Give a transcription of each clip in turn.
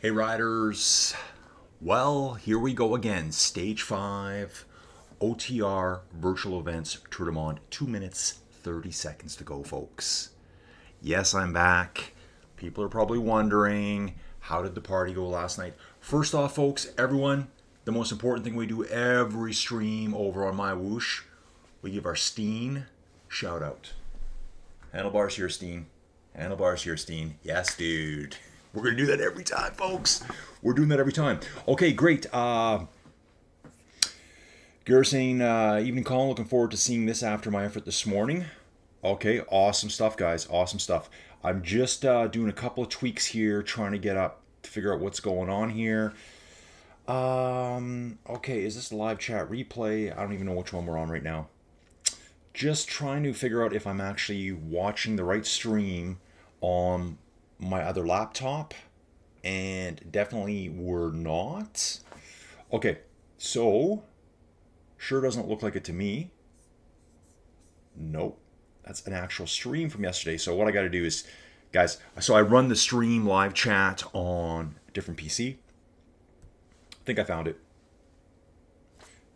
Hey riders, well, here we go again. Stage 5, OTR, Virtual Events, Tour de Monde. 2 minutes, 30 seconds to go, folks. Yes, I'm back. People are probably wondering, how did the party go last night? First off, folks, everyone, the most important thing we do every stream over on my whoosh, we give our Steen shout out. Handlebars here, Steen. Handlebars here, Steen. Yes, dude. We're going to do that every time, folks. We're doing that every time. Okay, great. Gareth saying, evening Colin, looking forward to seeing this after my effort this morning. Okay, awesome stuff, guys. Awesome stuff. I'm just doing a couple of tweaks here, trying to get up to figure out what's going on here. Okay, is this a live chat replay? I don't even know which one we're on right now. Just trying to figure out if I'm actually watching the right stream on my other laptop, and definitely we're not. Okay, so sure doesn't look like it to me. Nope, that's an actual stream from yesterday. So what I got to do is, guys, so I run the stream live chat on a different PC. I think I found it.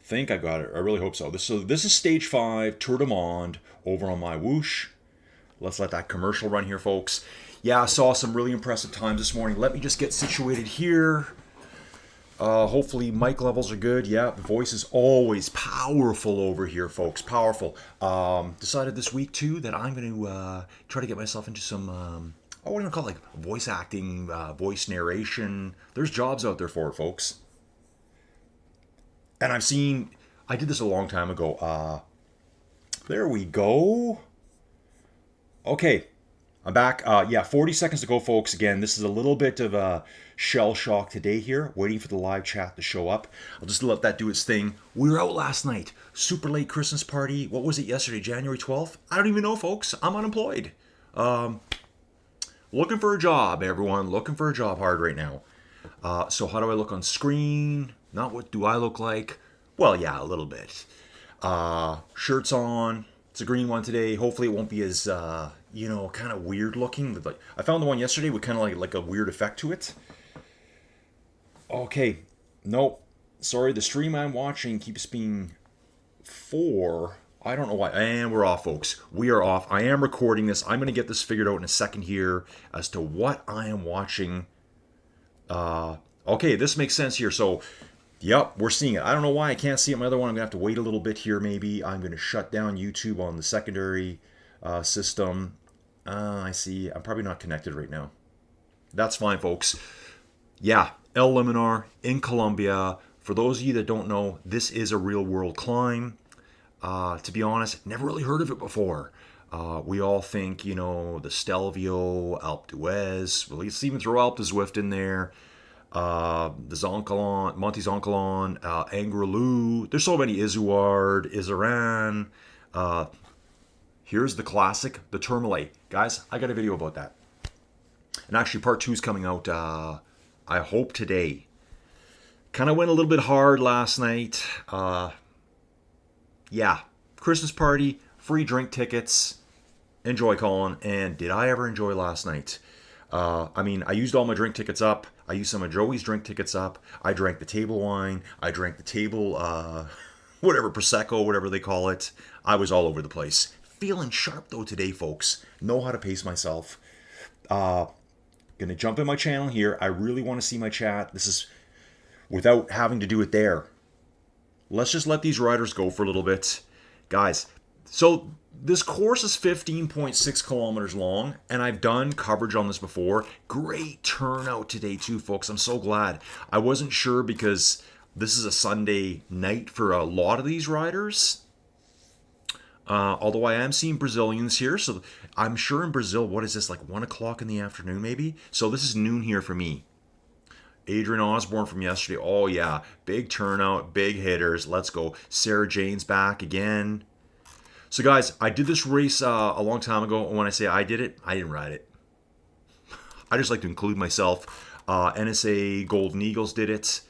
Think I got it. I really hope so. This is stage 5 Tour de Monde over on my whoosh. Let's let that commercial run here, folks. Yeah, I saw some really impressive times this morning. Let me just get situated here. Hopefully mic levels are good. Yeah, the voice is always powerful over here, folks. Powerful. Decided this week, too, that I'm going to try to get myself into some, what do you call it, like voice acting, voice narration. There's jobs out there for it, folks. And I did this a long time ago. There we go. Okay. I'm back. Yeah, 40 seconds to go, folks. Again, this is a little bit of a shell shock today here, waiting for the live chat to show up. I'll just let that do its thing. We were out last night. Super late Christmas party. What was it yesterday, January 12th? I don't even know, folks. I'm unemployed. Looking for a job, everyone. Looking for a job hard right now. So how do I look on screen? Not what do I look like? Well, yeah, a little bit. Shirt's on. It's a green one today. Hopefully it won't be as, kind of weird looking. Like, I found the one yesterday with kind of like a weird effect to it. Okay. Nope. Sorry, the stream I'm watching keeps being 4. I don't know why. And we're off, folks. We are off. I am recording this. I'm going to get this figured out in a second here as to what I am watching. Okay, this makes sense here. So, yep, we're seeing it. I don't know why I can't see it. My other one, I'm going to have to wait a little bit here maybe. I'm going to shut down YouTube on the secondary system. I see. I'm probably not connected right now. That's fine, folks. Yeah, El Limonar in Colombia. For those of you that don't know, this is a real-world climb. To be honest, never really heard of it before. We all think, the Stelvio, Alpe d'Huez. Well, let's even throw Alpe d'Huez in there. The Zoncolan, Monte Zoncolan, Angrelou. There's so many. Izuard, Izaran. Here's the classic, the Tourmalet. Guys, I got a video about that. And actually, part 2 is coming out, I hope today. Kind of went a little bit hard last night. Yeah, Christmas party, free drink tickets. Enjoy, Colin. And did I ever enjoy last night? I used all my drink tickets up. I used some of Joey's drink tickets up. I drank the table wine. I drank the table, whatever, Prosecco, whatever they call it. I was all over the place. Feeling sharp, though, today, folks. Know how to pace myself. Gonna jump in my channel here. I really want to see my chat. This is without having to do it there. Let's just let these riders go for a little bit. Guys, so this course is 15.6 kilometers long, and I've done coverage on this before. Great turnout today, too, folks. I'm so glad. I wasn't sure because this is a Sunday night for a lot of these riders. Although I am seeing Brazilians here, so I'm sure in Brazil, what is this, like 1 o'clock in the afternoon maybe? So this is noon here for me. Adrian Osborne from yesterday. Oh, yeah. Big turnout, big hitters. Let's go. Sarah Jane's back again. So, guys, I did this race a long time ago, and when I say I did it, I didn't ride it. I just like to include myself. NSA Golden Eagles did it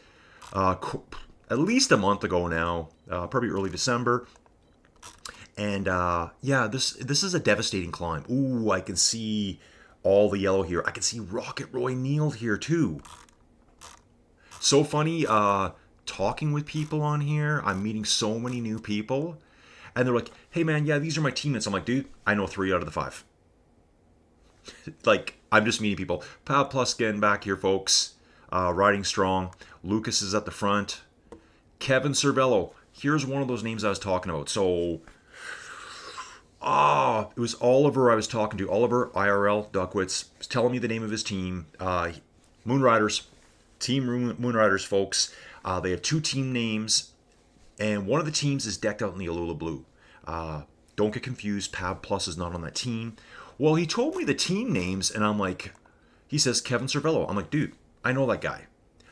at least a month ago now, probably early December. And yeah, this is a devastating climb. Ooh, I can see all the yellow here. I can see Rocket Roy Neal here too. So funny, talking with people on here. I'm meeting so many new people. And they're like, hey man, yeah, these are my teammates. I'm like, dude, I know 3 out of the 5. Like, I'm just meeting people. Pal Plus getting back here, folks. Riding strong. Lucas is at the front. Kevin Cervello. Here's one of those names I was talking about. So, it was Oliver I was talking to. Oliver, IRL, Duckwitz, was telling me the name of his team. Moonriders. Team Moonriders, folks. They have 2 team names, and one of the teams is decked out in the Alula Blue. Don't get confused. Pab Plus is not on that team. Well, he told me the team names, and I'm like, he says Kevin Cervello. I'm like, dude, I know that guy.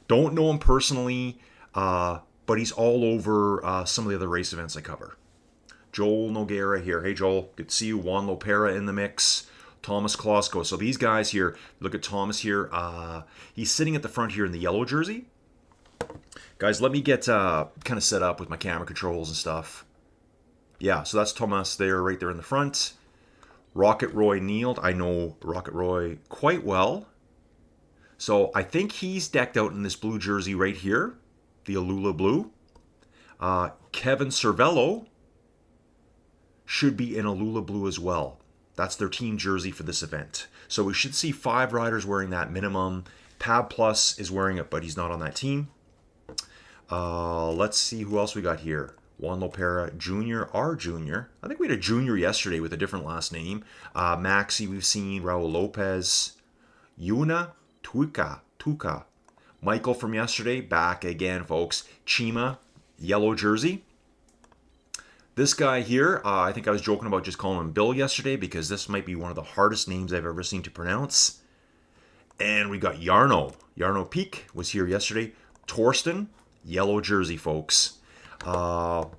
Don't know him personally, but he's all over some of the other race events I cover. Joel Noguera here. Hey, Joel. Good to see you. Juan Lopera in the mix. Thomas Klosko. So these guys here, look at Thomas here. He's sitting at the front here in the yellow jersey. Guys, let me get kind of set up with my camera controls and stuff. Yeah, so that's Thomas there, right there in the front. Rocket Roy kneeled. I know Rocket Roy quite well. So I think he's decked out in this blue jersey right here, the Alula Blue. Kevin Cervello should be in Alula Blue as well. That's their team jersey for this event. So we should see 5 riders wearing that minimum. Pab Plus is wearing it, but he's not on that team. Let's see who else we got here. Juan Lopera Jr., our junior. I think we had a junior yesterday with a different last name. Maxi, we've seen. Raul Lopez. Yuna Tuca. Michael from yesterday, back again, folks. Chima, yellow jersey. This guy here, I think I was joking about just calling him Bill yesterday because this might be one of the hardest names I've ever seen to pronounce. And we got Jarno. Jarno Peak was here yesterday. Torsten, yellow jersey, folks. Now,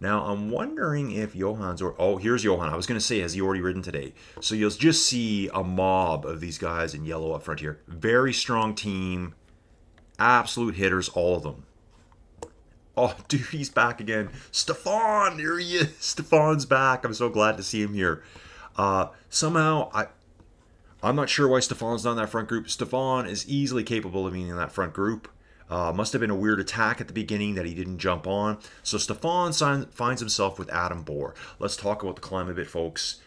I'm wondering if Johan's... here's Johan. I was going to say, has he already ridden today? So you'll just see a mob of these guys in yellow up front here. Very strong team. Absolute hitters, all of them. Oh, dude, he's back again. Stefan, there he is. Stefan's back. I'm so glad to see him here. Somehow, I'm not sure why Stefan's not in that front group. Stefan is easily capable of being in that front group. Must have been a weird attack at the beginning that he didn't jump on. So Stefan finds himself with Adam Bohr. Let's talk about the climb a bit, folks.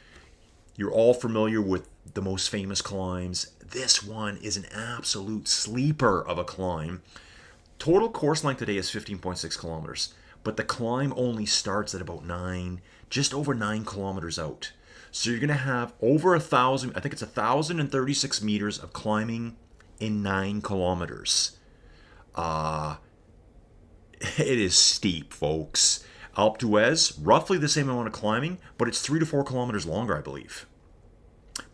You're all familiar with the most famous climbs. This one is an absolute sleeper of a climb. Total course length today is 15.6 kilometers, but the climb only starts at about just over 9 kilometers out. So you're going to have over 1,000, I think it's 1,036 meters of climbing in 9 kilometers. It is steep, folks. Alpe d'Huez, roughly the same amount of climbing, but it's 3 to 4 kilometers longer, I believe.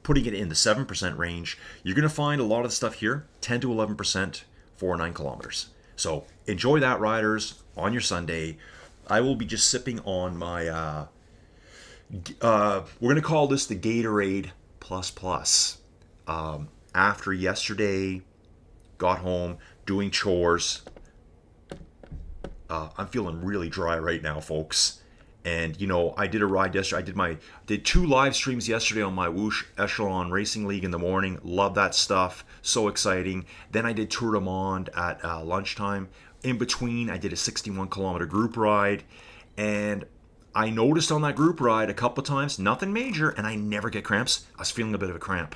Putting it in the 7% range, you're going to find a lot of the stuff here, 10 to 11% for 9 kilometers. So enjoy that, riders, on your Sunday. I will be just sipping on my, we're going to call this the Gatorade Plus Plus. After yesterday, got home, doing chores. I'm feeling really dry right now, folks. And, I did a ride yesterday. I did 2 live streams yesterday on my Whoosh Echelon Racing League in the morning. Love that stuff. So exciting. Then I did Tour de Monde at lunchtime. In between, I did a 61-kilometer group ride. And I noticed on that group ride a couple times, nothing major, and I never get cramps. I was feeling a bit of a cramp.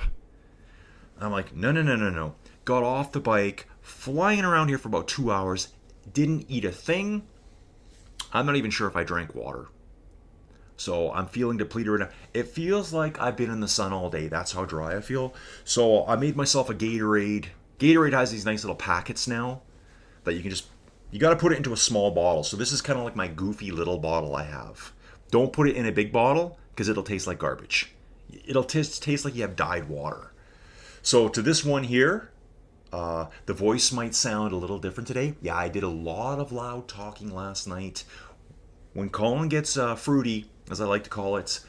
I'm like, no. Got off the bike, flying around here for about 2 hours. Didn't eat a thing. I'm not even sure if I drank water. So I'm feeling depleted right now. It feels like I've been in the sun all day. That's how dry I feel. So I made myself a Gatorade. Gatorade has these nice little packets now that you got to put it into a small bottle. So this is kind of like my goofy little bottle I have. Don't put it in a big bottle because it'll taste like garbage. It'll taste like you have dyed water. So to this one here, the voice might sound a little different today. Yeah, I did a lot of loud talking last night. When Colin gets fruity, as I like to call it,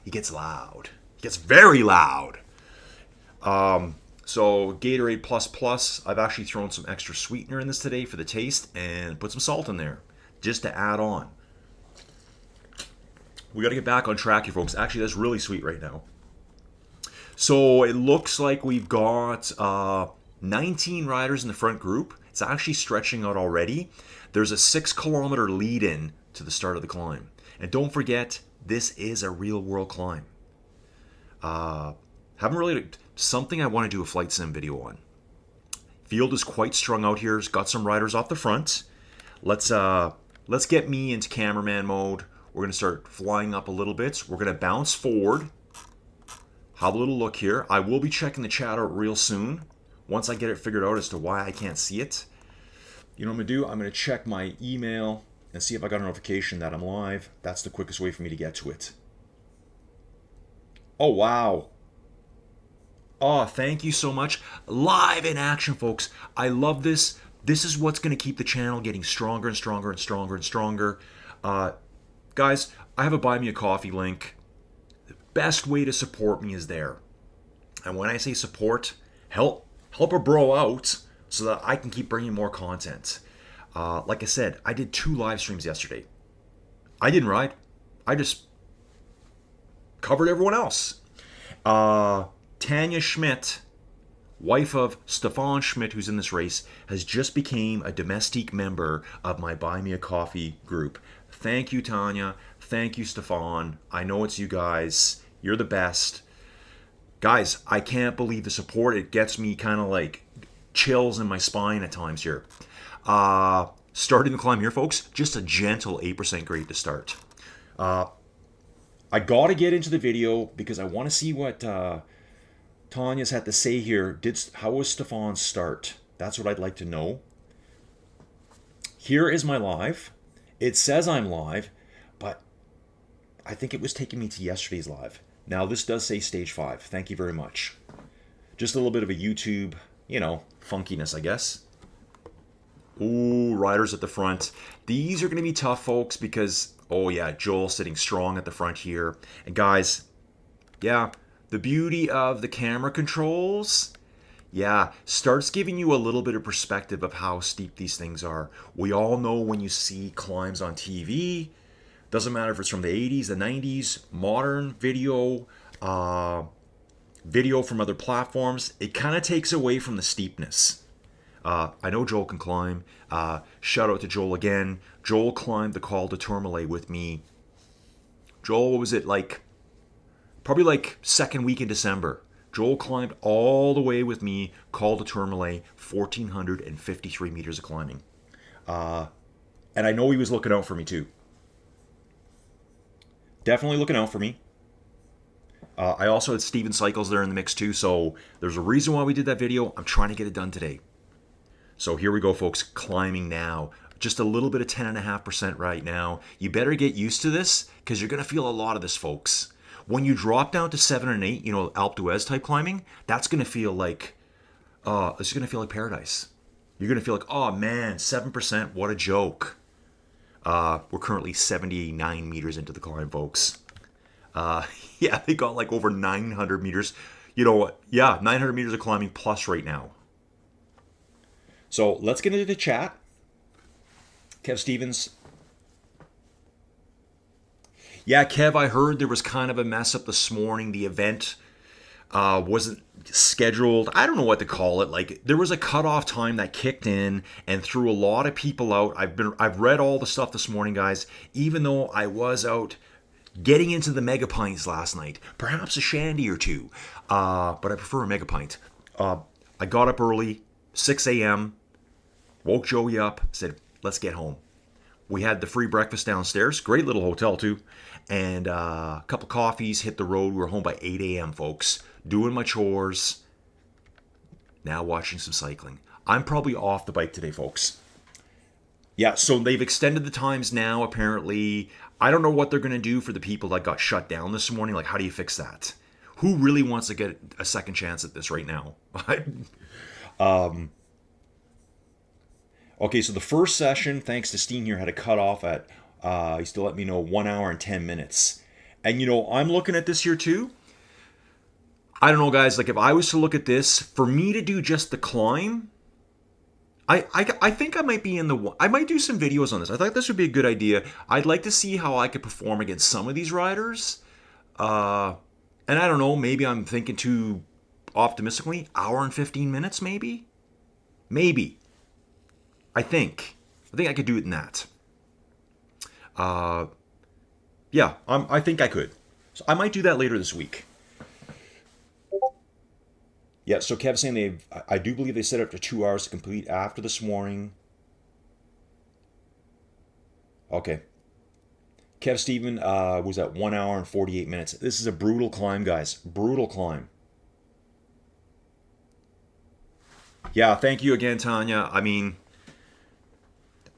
he gets loud. He gets very loud. So Gatorade Plus Plus, I've actually thrown some extra sweetener in this today for the taste and put some salt in there just to add on. We got to get back on track here, folks. Actually, that's really sweet right now. So it looks like we've got 19 riders in the front group. It's actually stretching out already. There's a 6-kilometer lead in to the start of the climb. And don't forget, this is a real world climb. Haven't really, something I want to do a flight sim video on. Field is quite strung out here. It's got some riders off the front. Let's get me into cameraman mode. We're gonna start flying up a little bit. We're gonna bounce forward. Have a little look here. I will be checking the chat out real soon. Once I get it figured out as to why I can't see it. You know what I'm gonna do? I'm gonna check my email and see if I got a notification that I'm live. That's the quickest way for me to get to it. Oh, wow. Oh, thank you so much. Live in action, folks. I love this. This is what's going to keep the channel getting stronger and stronger and stronger and stronger. Guys, I have a Buy Me a Coffee link. The best way to support me is there. And when I say support, help a bro out so that I can keep bringing more content. Like I said, I did 2 live streams yesterday. I didn't ride. I just covered everyone else. Tanya Schmidt, wife of Stefan Schmidt, who's in this race, has just became a domestique member of my Buy Me a Coffee group. Thank you, Tanya. Thank you, Stefan. I know it's you guys. You're the best. Guys, I can't believe the support. It gets me kind of like chills in my spine at times here. Starting the climb here, folks. Just a gentle 8% grade to start. I got to get into the video because I want to see what Tanya's had to say here. How was Stefan's start? That's what I'd like to know. Here is my live. It says I'm live, but I think it was taking me to yesterday's live. Now this does say stage 5. Thank you very much. Just a little bit of a YouTube, funkiness, I guess. Ooh, riders at the front. These are going to be tough, folks, because, oh yeah, Joel sitting strong at the front here. And guys, yeah, the beauty of the camera controls, starts giving you a little bit of perspective of how steep these things are. We all know when you see climbs on TV, doesn't matter if it's from the 80s, the 90s, modern video, video from other platforms, it kind of takes away from the steepness. I know Joel can climb. Shout out to Joel again. Joel climbed the Col de Tourmalet with me. Joel, what was it, probably like second week in December. Joel climbed all the way with me, Col de Tourmalet, 1,453 meters of climbing. And I know he was looking out for me too. Definitely looking out for me. I also had Steven Cycles there in the mix too, so there's a reason why we did that video. I'm trying to get it done today. So here we go, folks, climbing now. Just a little bit of 10.5% right now. You better get used to this because you're going to feel a lot of this, folks. When you drop down to 7 and 8, Alpe d'Huez type climbing, that's going to feel like, it's going to feel like paradise. You're going to feel like, oh man, 7%, what a joke. We're currently 79 meters into the climb, folks. Yeah, they got like over 900 meters. 900 meters of climbing plus right now. So let's get into the chat. Kev Stevens. Yeah, Kev, I heard there was kind of a mess up this morning. The event wasn't scheduled. I don't know what to call it. There was a cutoff time that kicked in and threw a lot of people out. I've read all the stuff this morning, guys. Even though I was out getting into the mega pints last night, perhaps a shandy or two, but I prefer a mega pint. I got up early, 6 a.m., woke Joey up, said, let's get home. We had the free breakfast downstairs, great little hotel too, and a couple coffees, hit the road. We were home by 8 a.m., folks, doing my chores, now watching some cycling. I'm probably off the bike today, folks. Yeah, so they've extended the times now, apparently. I don't know what they're going to do for the people that got shut down this morning. How do you fix that? Who really wants to get a second chance at this right now? Okay, so the first session, thanks to Steen here, had a cutoff at, he still let me know, 1 hour and 10 minutes. And, I'm looking at this here too. I don't know, guys, if I was to look at this, for me to do just the climb, I think I might be I might do some videos on this. I thought this would be a good idea. I'd like to see how I could perform against some of these riders. And I don't know, maybe I'm thinking too optimistically, hour and 15 minutes maybe? Maybe. I think I could do it in that. Yeah, I think I could. So I might do that later this week. Yeah, so Kev's saying I do believe they set up to 2 hours to complete after this morning. Okay. Kev Steven was at 1 hour and 48 minutes. This is a brutal climb, guys. Brutal climb. Yeah, thank you again, Tanya. I mean,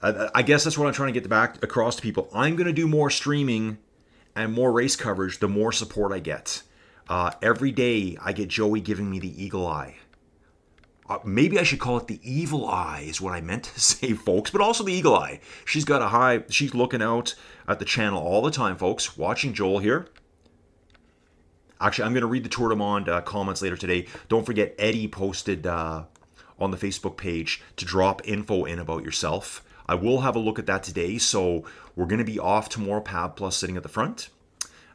I guess that's what I'm trying to get back across to people. I'm going to do more streaming and more race coverage the more support I get. Every day I get Joey giving me the eagle eye. Maybe I should call it the evil eye is what I meant to say, folks, but also the eagle eye. She's got a high, she's looking out at the channel all the time, folks, watching Joel here. Actually, I'm going to read the Tour de Monde comments later today. Don't forget, Eddie posted on the Facebook page to drop info in about yourself. I will have a look at that today, so we're going to be off tomorrow, Pab Plus sitting at the front.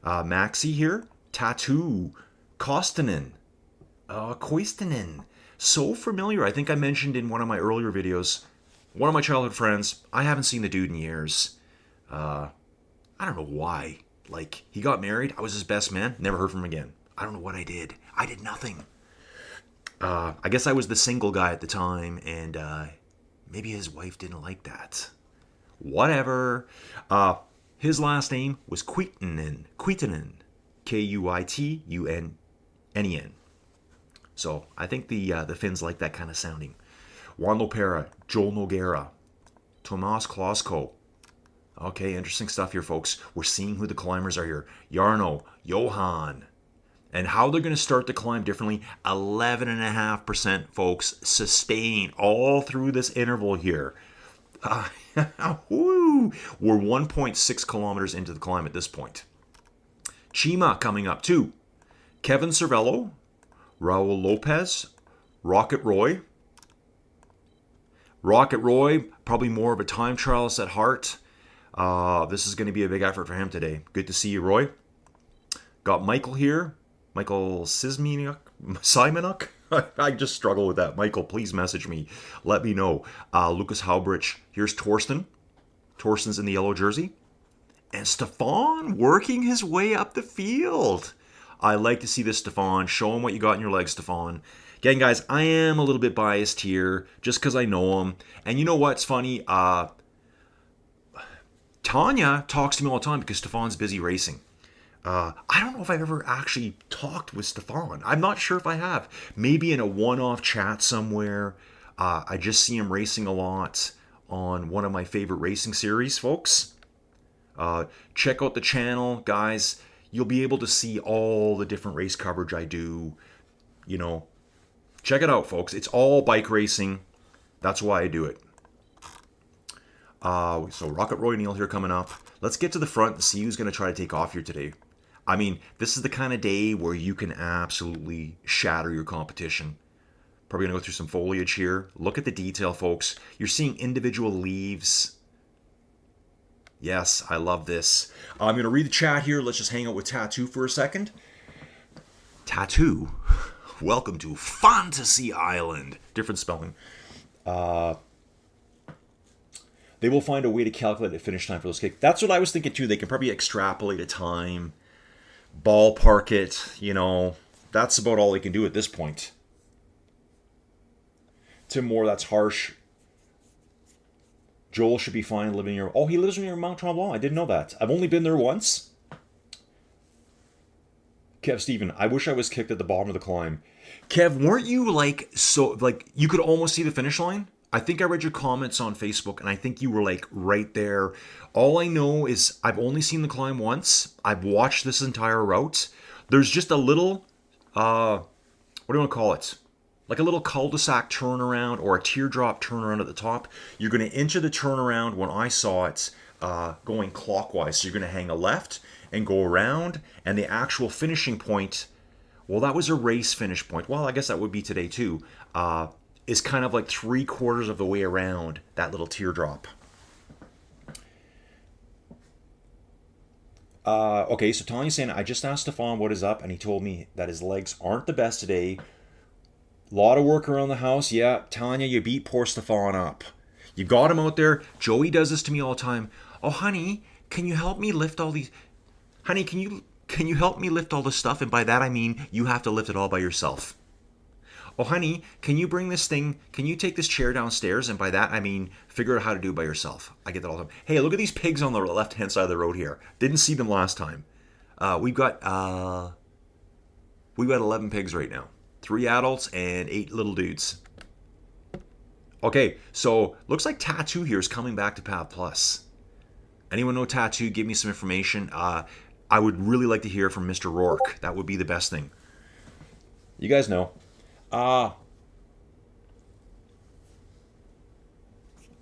Maxi here, Tattoo, Kostanen, Koistanen. So familiar. I think I mentioned in one of my earlier videos, one of my childhood friends, I haven't seen the dude in years. I don't know why. Like, he got married, I was his best man, never heard from him again. I don't know what I did. I did nothing. I guess I was the single guy at the time, and maybe his wife didn't like that. Whatever. His last name was Kuitunen. Kuitunen. Kuitunen. So I think the Finns like that kind of sounding. Juan Lopera, Joel Noguera, Tomas Klosko. Okay, interesting stuff here, folks. We're seeing who the climbers are here. Jarno, Johan. And how they're going to start the climb differently. 11.5%, folks. Sustain all through this interval here. Woo! We're 1.6 kilometers into the climb at this point. Chima coming up too. Kevin Cervello, Raul Lopez, Rocket Roy. Rocket Roy, probably more of a time trialist at heart. This is going to be a big effort for him today. Good to see you, Roy. Got Michael here. Michael Simonuk. I just struggle with that. Michael, please message me. Let me know. Lucas Halbrich. Here's Torsten. Torsten's in the yellow jersey. And Stefan working his way up the field. I like to see this, Stefan. Show him what you got in your legs, Stefan. Again, guys, I am a little bit biased here just because I know him. And you know what's funny? Tanya talks to me all the time because Stefan's busy racing. I don't know if I've ever actually talked with Stefan. I'm not sure if I have. Maybe in a one-off chat somewhere. I just see him racing a lot on one of my favorite racing series, folks. Check out the channel, guys. You'll be able to see all the different race coverage I do. You know, check it out, folks. It's all bike racing. That's why I do it. So Rocket Roy Neal here coming up. Let's get to the front and see who's going to try to take off here today. I mean, this is the kind of day where you can absolutely shatter your competition. Probably going to go through some foliage here. Look at the detail, folks. You're seeing individual leaves. Yes, I love this. I'm going to read the chat here. Let's just hang out with Tattoo for a second. Tattoo, welcome to Fantasy Island. Different spelling. They will find a way to calculate the finish time for those kicks. That's what I was thinking too. They can probably extrapolate a time, ballpark it, you know. That's about all they can do at this point. Tim Moore, that's harsh. Joel should be fine living near... Oh, he lives near Mount Tremblant. I didn't know that. I've only been there once. Kev Steven, I wish I was kicked at the bottom of the climb. Kev, weren't you you could almost see the finish line? I think I read your comments on Facebook, and I think you were like right there. All I know is I've only seen the climb once. I've watched this entire route. There's just a little, what do you want to call it? Like a little cul-de-sac turnaround or a teardrop turnaround at the top. You're going to enter the turnaround when I saw it going clockwise. So you're going to hang a left and go around, and the actual finishing point, well, that was a race finish point. Well, I guess that would be today too. Is kind of like 3/4 of the way around that little teardrop. Okay, so Tanya's saying, I just asked Stefan what is up, and he told me that his legs aren't the best today. A lot of work around the house. Yeah, Tanya, you beat poor Stefan up. You got him out there. Joey does this to me all the time. Oh, honey, can you help me lift all these? Honey, can you help me lift all this stuff? And by that I mean you have to lift it all by yourself. Oh, honey, can you bring this thing? Can you take this chair downstairs? And by that I mean figure out how to do it by yourself. I get that all the time. Hey, look at these pigs on the left-hand side of the road here. Didn't see them last time. We've got 11 pigs right now. 3 adults and 8 little dudes. Okay, so looks like Tattoo here is coming back to Pav Plus. Anyone know Tattoo? Give me some information. I would really like to hear from Mr. Rourke. That would be the best thing. You guys know.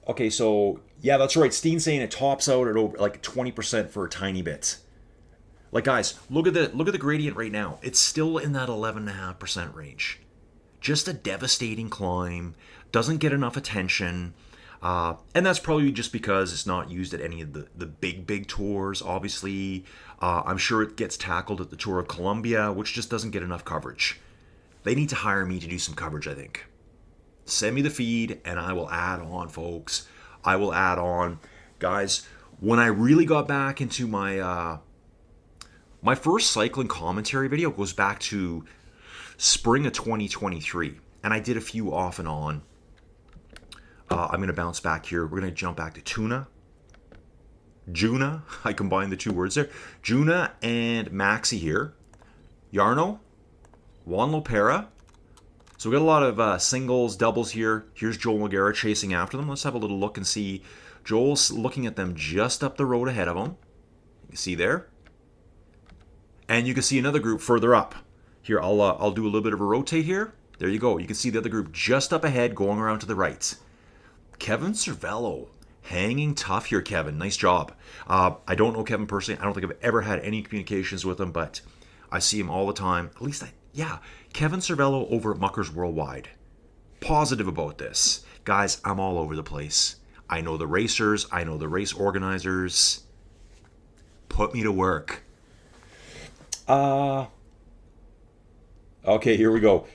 Okay, so yeah, that's right. Steen's saying it tops out at over like 20% for a tiny bit. Like guys, look at the gradient right now. It's still in that 11.5% range. Just a devastating climb. Doesn't get enough attention. And that's probably just because it's not used at any of the big tours, obviously. I'm sure it gets tackled at the Tour of Colombia, which just doesn't get enough coverage. They need to hire me to do some coverage, I think. Send me the feed, and I will add on, folks. I will add on. Guys, when I really got back into my first cycling commentary video goes back to spring of 2023, and I did a few off and on. I'm going to bounce back here. We're going to jump back to Juna. I combined the two words there. Juna and Maxi here. Jarno, Juan Lopera. So we got a lot of singles, doubles here. Here's Joel Nogueira chasing after them. Let's have a little look and see. Joel's looking at them just up the road ahead of him. You can see there. And you can see another group further up. Here, I'll do a little bit of a rotate here. There you go. You can see the other group just up ahead going around to the right. Kevin Cervello, hanging tough here, Kevin. Nice job. I don't know Kevin personally. I don't think I've ever had any communications with him, but I see him all the time. At least Kevin Cervello over at Muckers Worldwide. Positive about this. Guys, I'm all over the place. I know the racers. I know the race organizers. Put me to work. Okay, here we go.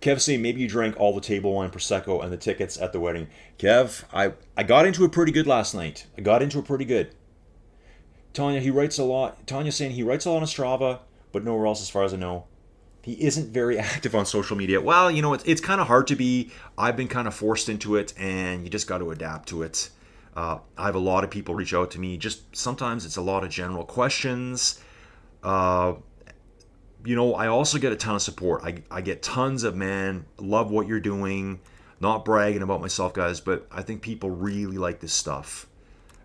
Kev saying maybe you drank all the table wine, Prosecco, and the tickets at the wedding. Kev, I got into it pretty good last night. Tanya, he writes a lot. Tanya's saying he writes a lot on Strava, but nowhere else as far as I know. He isn't very active on social media. Well, you know, it's kind of hard to be. I've been kind of forced into it, and you just got to adapt to it. I have a lot of people reach out to me. Just sometimes it's a lot of general questions. You know, I also get a ton of support. I get tons of, man, love what you're doing. Not bragging about myself, guys, but I think people really like this stuff.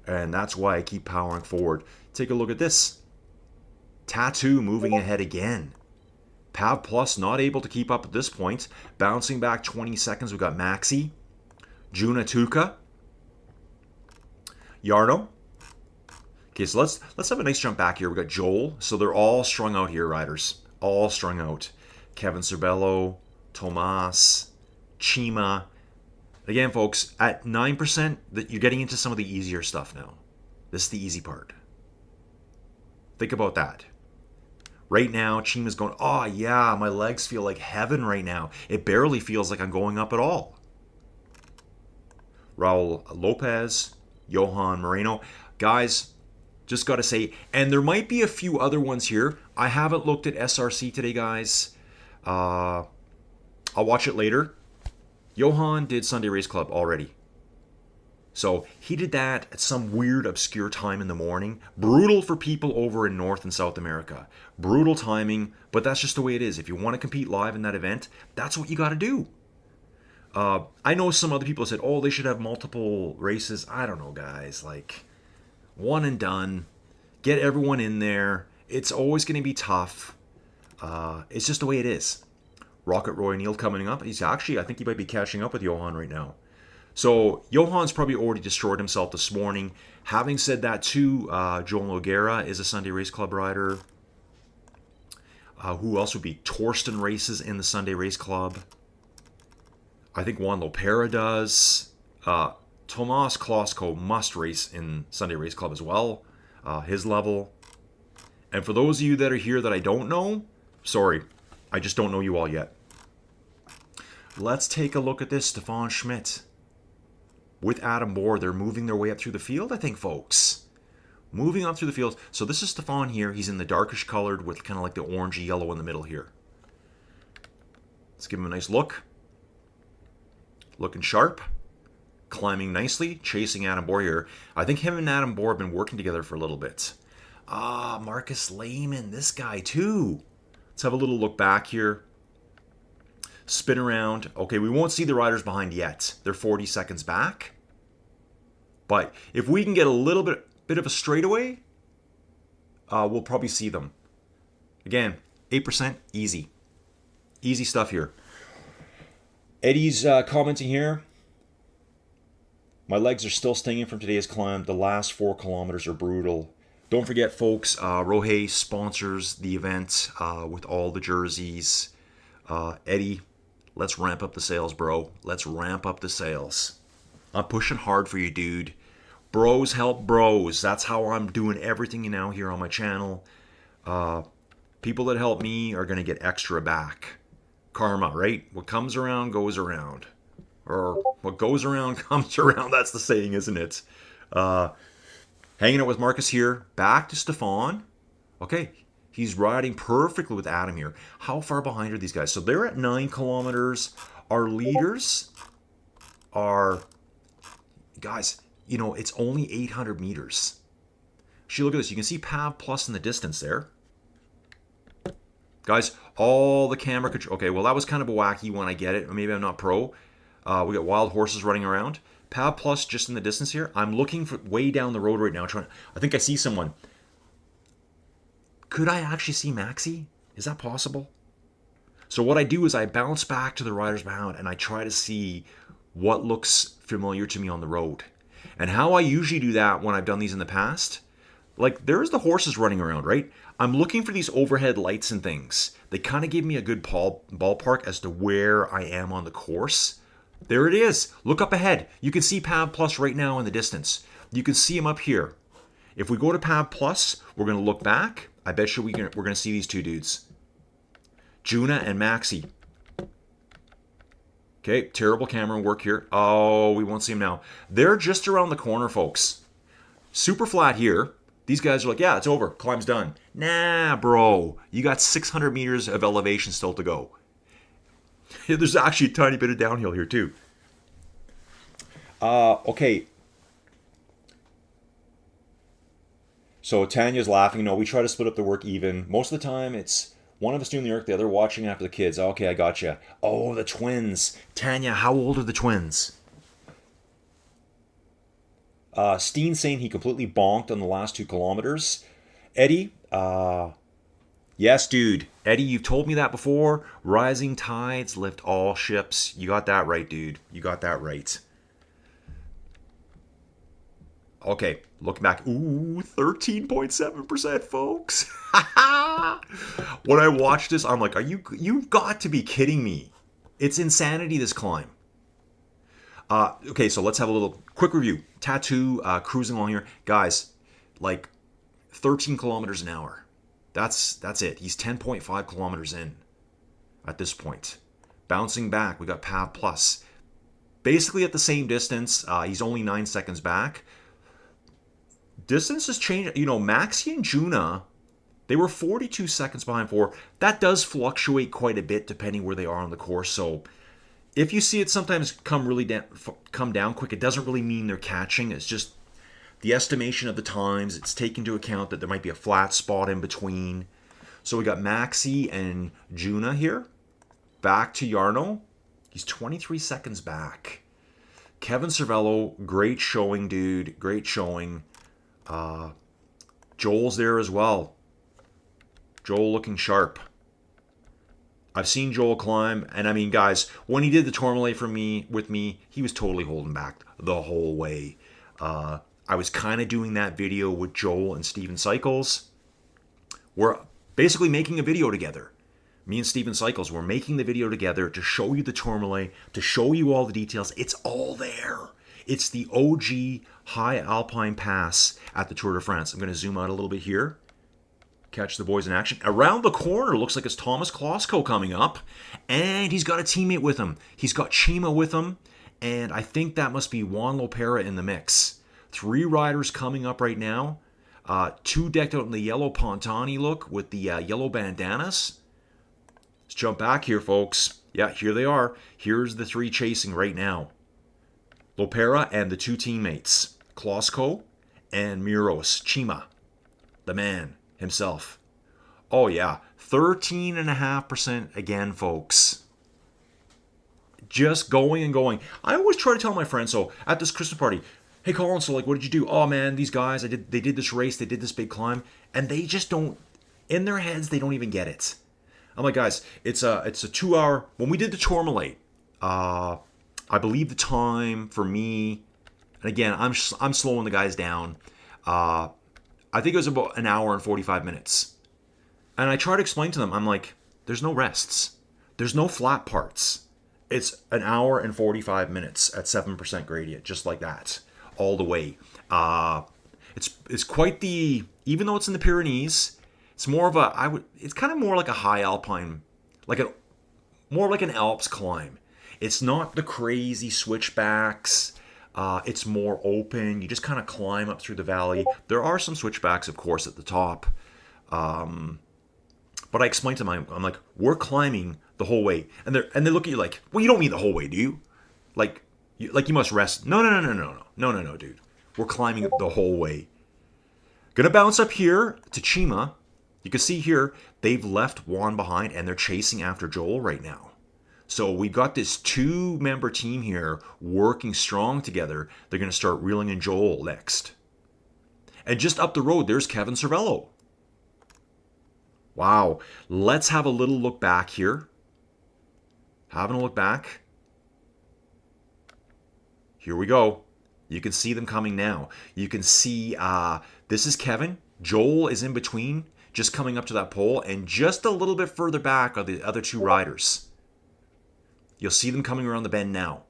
And that's why I keep powering forward. Take a look at this. Tattoo moving ahead again. Pav Plus not able to keep up at this point. Bouncing back 20 seconds, we've got Maxi. Juna Tuca. Jarno. Okay, so let's have a nice jump back here. We've got Joel. So they're all strung out here, riders. All strung out. Kevin Cervello, Tomas, Chima. Again, folks, at 9%, you're getting into some of the easier stuff now. This is the easy part. Think about that. Right now, Chima's going, oh yeah, my legs feel like heaven right now. It barely feels like I'm going up at all. Raul Lopez, Johan Moreno. Guys, just got to say, and there might be a few other ones here. I haven't looked at SRC today, guys. I'll watch it later. Johan did Sunday Race Club already. So he did that at some weird, obscure time in the morning. Brutal for people over in North and South America. Brutal timing, but that's just the way it is. If you want to compete live in that event, that's what you got to do. I know some other people said, oh, they should have multiple races. I don't know, guys. Like, one and done. Get everyone in there. It's always going to be tough. It's just the way it is. Rocket Roy Neal coming up. He's actually, I think he might be catching up with Johan right now. So Johan's probably already destroyed himself this morning. Having said that too, Joel Nogueira is a Sunday Race Club rider. Who else would be? Torsten races in the Sunday Race Club. I think Juan Lopera does. Tomas Klosko must race in Sunday Race Club as well. His level. And for those of you that are here that I don't know, sorry. I just don't know you all yet. Let's take a look at this Stefan Schmidt. With Adam Bohr, they're moving their way up through the field, I think, folks. Moving up through the field. So this is Stefan here. He's in the darkish colored with kind of like the orangey yellow in the middle here. Let's give him a nice look. Looking sharp. Climbing nicely. Chasing Adam Bohr here. I think him and Adam Bohr have been working together for a little bit. Ah, Marcus Lehman. This guy too. Let's have a little look back here. Spin around. Okay, we won't see the riders behind yet. They're 40 seconds back. But if we can get a little bit of a straightaway, we'll probably see them. Again, 8%, easy. Easy stuff here. Eddie's commenting here. My legs are still stinging from today's climb. The last 4 kilometers are brutal. Don't forget, folks, Rohe sponsors the event with all the jerseys. Eddie, let's ramp up the sales, bro. Let's ramp up the sales. I'm pushing hard for you, dude. Bros help bros. That's how I'm doing everything now here on my channel. People that help me are going to get extra back. Karma, right? What comes around goes around. Or what goes around comes around. That's the saying, isn't it? Hanging out with Marcus here. Back to Stefan. Okay, he's riding perfectly with Adam here. How far behind are these guys? So they're at 9 kilometers. Our leaders are... Guys... You know, it's only 800 meters. Look at this. You can see Pav Plus in the distance there. Guys, all the camera control. Okay, well, that was kind of a wacky one. I get it. Maybe I'm not pro. We got wild horses running around. Pav Plus just in the distance here. I'm looking for way down the road right now. I think I see someone. Could I actually see Maxi? Is that possible? So what I do is I bounce back to the riders behind and I try to see what looks familiar to me on the road. And how I usually do that when I've done these in the past, like there's the horses running around, right? I'm looking for these overhead lights and things. They kind of give me a good ballpark as to where I am on the course. There it is. Look up ahead. You can see Pav Plus right now in the distance. You can see him up here. If we go to Pav Plus, we're going to look back. I bet you we're going to see these two dudes. Juna and Maxi. Okay, terrible camera work here. Oh, we won't see them now. They're just around the corner, folks. Super flat here. These guys are like, yeah, it's over. Climb's done. Nah, bro. You got 600 meters of elevation still to go. There's actually a tiny bit of downhill here, too. Okay. So Tanya's laughing. No, we try to split up the work even. Most of the time, it's... one of us doing the work, the other watching after the kids. Okay, I gotcha. Oh, the twins. Tanya, how old are the twins? Steen saying he completely bonked on the last 2 kilometers. Eddie, yes, dude. Eddie, you've told me that before. Rising tides lift all ships. You got that right, dude. You got that right. Okay, looking back. Ooh, 13.7%, folks. When I watched this, I'm like, you've got to be kidding me. It's insanity, this climb. Okay, so let's have a little quick review. Tattoo, cruising along here. Guys, like 13 kilometers an hour. That's it. He's 10.5 kilometers in at this point. Bouncing back, we got Pav Plus. Basically at the same distance. He's only 9 seconds back. Distance has changed. You know, Maxi and Juna, they were 42 seconds behind 4. That does fluctuate quite a bit depending where they are on the course. So if you see it sometimes come down quick, it doesn't really mean they're catching. It's just the estimation of the times. It's taken into account that there might be a flat spot in between. So we got Maxi and Juna here. Back to Jarno. He's 23 seconds back. Kevin Cervello, great showing, dude. Great showing. Joel's there as well. Joel looking sharp. I've seen Joel climb, and I mean, guys, when he did the Tourmalet with me, he was totally holding back the whole way. I was kind of doing that video with Joel and Steven Cycles. We're basically making a video together. Me and Steven Cycles, we're making the video together to show you the Tourmalet, to show you all the details. It's all there. It's the OG high alpine pass at the Tour de France. I'm going to zoom out a little bit here. catch the boys in action. Around the corner, looks like it's Thomas Klosko coming up. And he's got a teammate with him. He's got Chima with him. And I think that must be Juan Lopera in the mix. 3 riders coming up right now. 2 decked out in the yellow Pontani look with the yellow bandanas. Let's jump back here, folks. Yeah, here they are. Here's the 3 chasing right now. Lopera and the 2 teammates. Klosko and Miros. Chima, the man himself. Oh, yeah. 13.5% again, folks. Just going and going. I always try to tell my friends, so at this Christmas party, hey, Colin, so like, what did you do? Oh, man, these guys, they did this race, they did this big climb, and they just don't, in their heads, they don't even get it. I'm like, guys, it's a 2-hour, when we did the Tourmalet, I believe the time for me, and again, I'm slowing the guys down. I think it was about 1 hour and 45 minutes. And I try to explain to them, I'm like, there's no rests. There's no flat parts. It's 1 hour and 45 minutes at 7% gradient, just like that, all the way. It's quite the, even though it's in the Pyrenees, it's more of it's kind of more like a high alpine, more like an Alps climb. It's not the crazy switchbacks. It's more open. You just kind of climb up through the valley. There are some switchbacks, of course, at the top. But I explained to them, I'm like, we're climbing the whole way. And they look at you like, well, you don't mean the whole way, do you? Like you must rest. No, dude. We're climbing the whole way. Gonna bounce up here to Chima. You can see here, they've left Juan behind, and they're chasing after Joel right now. So we've got this 2-member team here working strong together. They're going to start reeling in Joel next. And just up the road, there's Kevin Cervello. Wow. Let's have a little look back here. Having a look back. Here we go. You can see them coming now. You can see this is Kevin. Joel is in between, just coming up to that pole. And just a little bit further back are the other 2 riders. You'll see them coming around the bend now.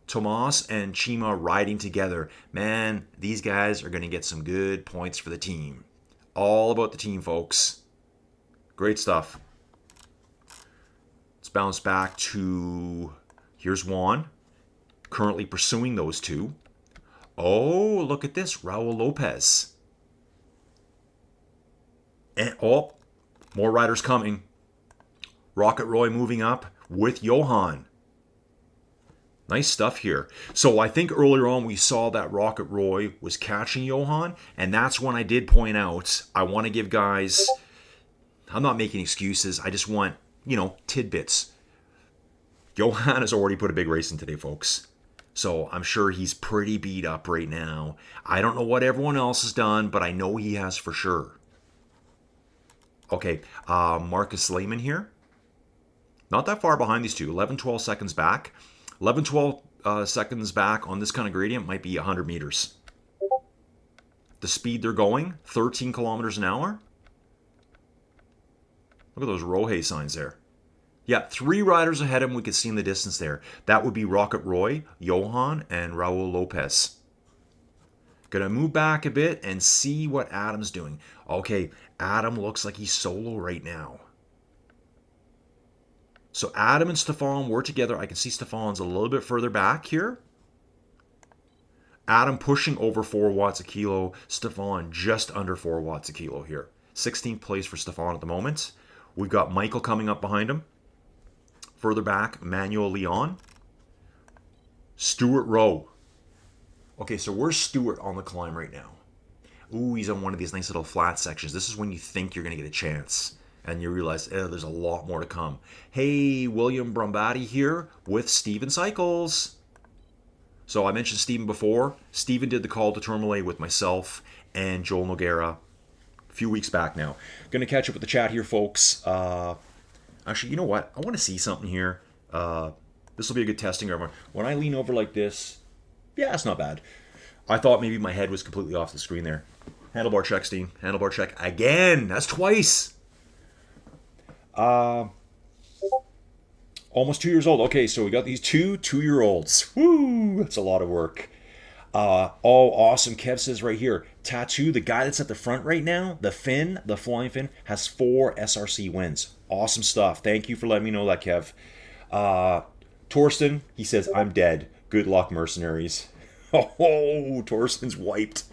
Tomas and Chima riding together. Man, these guys are going to get some good points for the team. All about the team, folks. Great stuff. Let's bounce back to... Here's Juan. Currently pursuing those 2. Oh, look at this. Raul Lopez. And, oh, more riders coming. Rocket Roy moving up with Johan. Nice stuff here. So I think earlier on we saw that Rocket Roy was catching Johan, and that's when I did point out, I want to give guys, I'm not making excuses, I just want, tidbits. Johan has already put a big race in today, folks. So I'm sure he's pretty beat up right now. I don't know what everyone else has done, but I know he has for sure. Okay, Marcus Lehman here. Not that far behind these 2, 11-12 seconds back. 11-12 seconds back on this kind of gradient might be 100 meters. The speed they're going, 13 kilometers an hour. Look at those Rohe signs there. Yeah, 3 riders ahead of him we could see in the distance there. That would be Rocket Roy, Johan, and Raul Lopez. Gonna move back a bit and see what Adam's doing. Okay, Adam looks like he's solo right now. So Adam and Stefan were together. I can see Stefan's a little bit further back here. Adam pushing over 4 watts a kilo. Stefan just under 4 watts a kilo here. 16th place for Stefan at the moment. We've got Michael coming up behind him. Further back, Manuel Leon. Stuart Rowe. Okay, so where's Stuart on the climb right now? Ooh, he's on one of these nice little flat sections. This is when you think you're going to get a chance. And you realize, there's a lot more to come. Hey, William Brombati here with Steven Cycles. So I mentioned Steven before. Steven did the Call to Tourmalet with myself and Joel Noguera a few weeks back now. Going to catch up with the chat here, folks. Actually, you know what? I want to see something here. This will be a good testing, everyone. When I lean over like this, yeah, it's not bad. I thought maybe my head was completely off the screen there. Handlebar check, Steven. Handlebar check again. That's twice. Almost 2 years old. Okay, so we got these 2-year-olds. Woo! That's a lot of work. Oh, awesome. Kev says right here, Tattoo, the guy that's at the front right now, the Finn, the flying Finn, has 4 SRC wins. Awesome stuff. Thank you for letting me know that, Kev. Torsten, he says, I'm dead. Good luck, mercenaries. Oh, Torsten's wiped.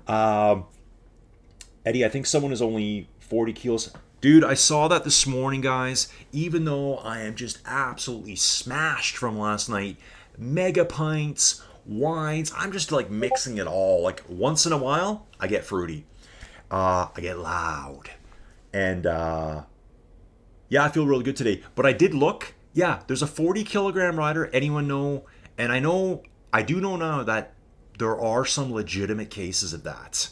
Eddie, I think someone is only 40 kilos. Dude, I saw that this morning, guys. Even though I am just absolutely smashed from last night, mega pints, wines, I'm just like mixing it all. Like once in a while, I get fruity. I get loud. And yeah, I feel really good today. But I did look. Yeah, there's a 40 kilogram rider. Anyone know? And I do know now that there are some legitimate cases of that.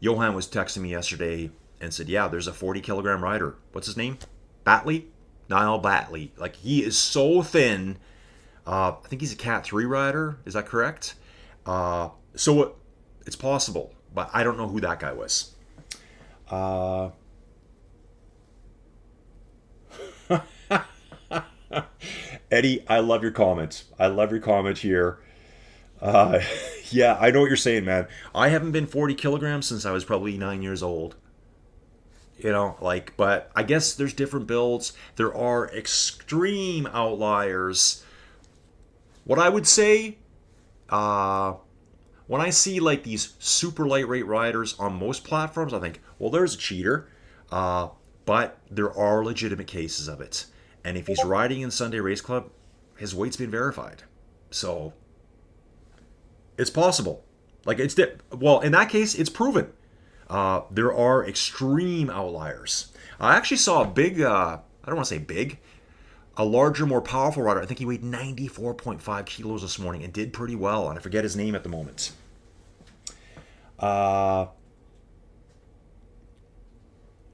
Johan was texting me yesterday and said, yeah, there's a 40 kilogram rider. What's his name? Batley? Niall Batley. Like, he is so thin. I think he's a Cat 3 rider. Is that correct? So it's possible, but I don't know who that guy was. Eddie, I love your comment. I love your comment here. Yeah, I know what you're saying, man. I haven't been 40 kilograms since I was probably 9 years old. You know, like, but I guess there's different builds. There are extreme outliers. What I would say, when I see like these super lightweight riders on most platforms, I think, well, there's a cheater. But there are legitimate cases of it. And if he's riding in Sunday Race Club, his weight's been verified. So it's possible. Like well, in that case, it's proven. There are extreme outliers. I actually saw a big, I don't want to say big, a larger, more powerful rider. I think he weighed 94.5 kilos this morning and did pretty well. And I forget his name at the moment.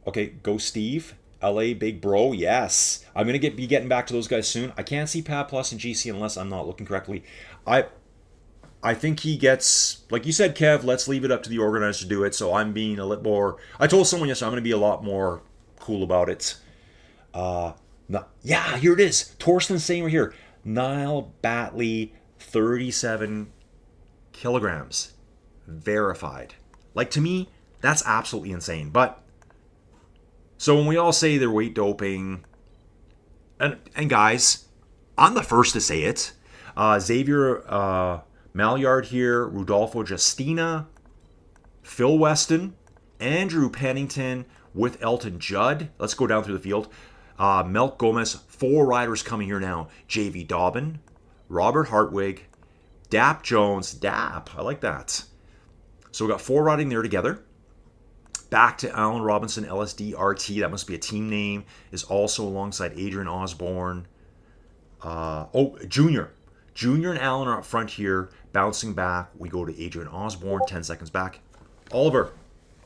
Okay, go Steve. LA Big Bro, yes. I'm going to be getting back to those guys soon. I can't see Pat Plus and GC unless I'm not looking correctly. I think he gets, like you said, Kev, let's leave it up to the organizer to do it. So I'm being a little more, I told someone yesterday I'm going to be a lot more cool about it. Yeah, here it is. Torsten's saying right here, Niall Batley, 37 kilograms. Verified. Like, to me, that's absolutely insane. But so when we all say they're weight doping, and guys, I'm the first to say it. Xavier Maillard here, Rudolfo Justina, Phil Weston, Andrew Pennington with Elton Judd. Let's go down through the field. Melk Gomez, 4 riders coming here now. JV Dobbin, Robert Hartwig, Dap Jones. Dap, I like that. So we got 4 riding there together. Back to Alan Robinson, LSD RT, that must be a team name, is also alongside Adrian Osborne. Junior. Junior and Alan are up front here, bouncing back. We go to Adrian Osborne, 10 seconds back. Oliver,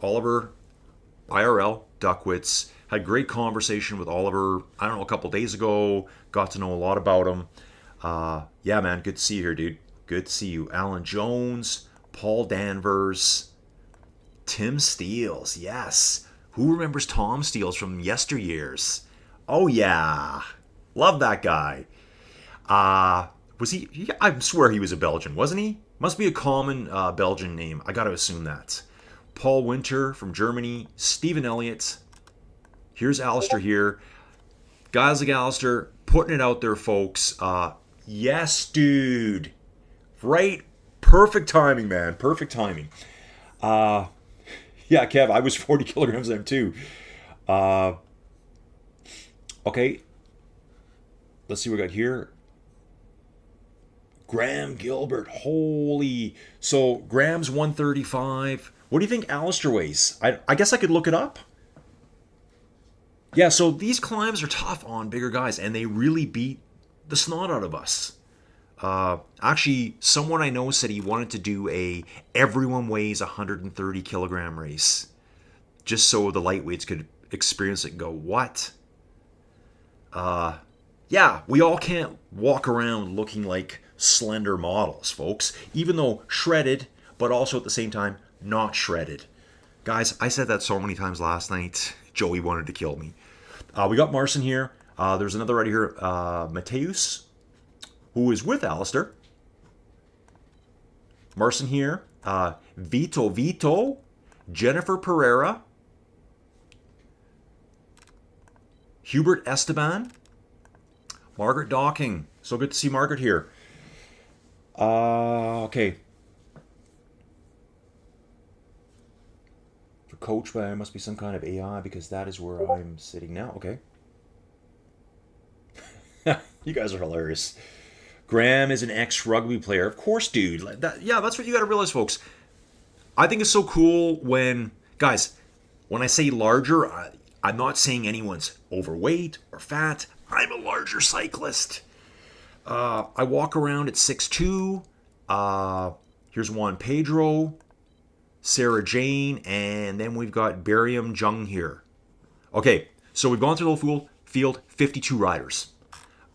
IRL, Duckwitz. Had great conversation with Oliver, I don't know, a couple days ago. Got to know a lot about him. Yeah, man, good to see you here, dude. Good to see you. Alan Jones, Paul Danvers, Tim Steele, yes. Who remembers Tom Steele from yesteryears? Oh, yeah. Love that guy. Was he? I swear he was a Belgian, wasn't he? Must be a common Belgian name. I got to assume that. Paul Winter from Germany. Stephen Elliott. Here's Alistair here. Guys like Alistair, putting it out there, folks. Yes, dude. Right? Perfect timing, man. Perfect timing. Yeah, Kev, I was 40 kilograms then too. Okay. Let's see what we got here. Graham Gilbert. Holy. So, Graham's 135. What do you think Alistair weighs? I guess I could look it up. Yeah, so these climbs are tough on bigger guys, and they really beat the snot out of us. Actually, someone I know said he wanted to do a everyone weighs 130 kilogram race, just so the lightweights could experience it and go, what? Yeah, we all can't walk around looking like slender models, folks, even though shredded, but also at the same time, not shredded. Guys, I said that so many times last night. Joey wanted to kill me. We got Marcin here. There's another right here, Mateus, who is with Alistair. Marcin here. Vito, Jennifer Pereira, Hubert Esteban, Margaret Docking. So good to see Margaret here. Okay. For coach, but I must be some kind of AI because that is where I'm sitting now. Okay. You guys are hilarious. Graham is an ex-rugby player. Of course, dude. Yeah, that's what you got to realize, folks. I think it's so cool when, guys, when I say larger, I'm not saying anyone's overweight or fat. I'm a larger cyclist. I walk around at 6'2". Here's Juan Pedro, Sarah Jane, and then we've got Barium Jung here. Okay, so we've gone through the whole field, 52 riders.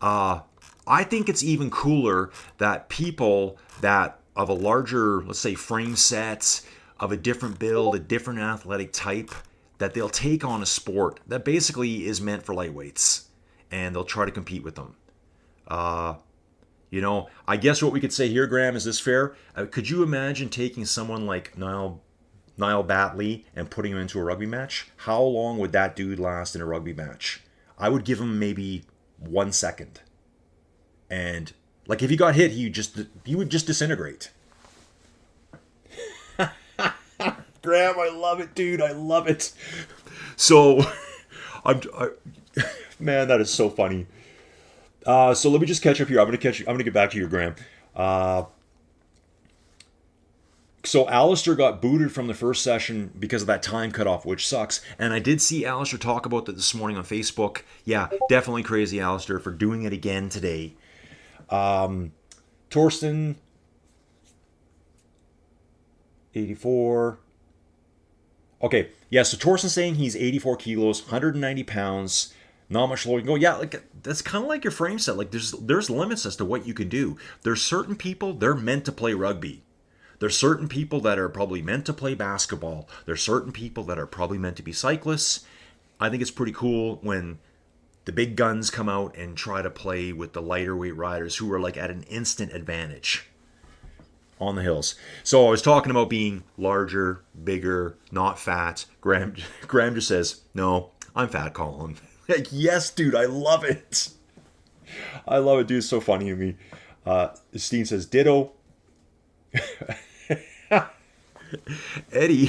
I think it's even cooler that people that of a larger, let's say, frame set, of a different build, a different athletic type, that they'll take on a sport that basically is meant for lightweights, and they'll try to compete with them. I guess what we could say here, Graham, is this fair? Could you imagine taking someone like Niall Batley and putting him into a rugby match? How long would that dude last in a rugby match? I would give him maybe 1 second. And like if he got hit, he would just disintegrate. Graham, I love it, dude. I love it. So, man, that is so funny. So let me just catch up here. I'm gonna get back to you, Graham. So Alistair got booted from the first session because of that time cutoff, which sucks. And I did see Alistair talk about that this morning on Facebook. Yeah, definitely crazy, Alistair, for doing it again today. Torsten, 84. Okay, yeah, so Torsten's saying he's 84 kilos, 190 pounds, not much lower you can go. Yeah, like that's kind of like your frame set. Like there's limits as to what you can do. There's certain people, they're meant to play rugby. There's certain people that are probably meant to play basketball. There's certain people that are probably meant to be cyclists. I think it's pretty cool when the big guns come out and try to play with the lighter weight riders who are like at an instant advantage on the hills. So I was talking about being larger, bigger, not fat. Graham just says, no, I'm fat, Colin. Like, yes, dude, I love it. I love it, dude. It's so funny to me. Steen says, ditto. Eddie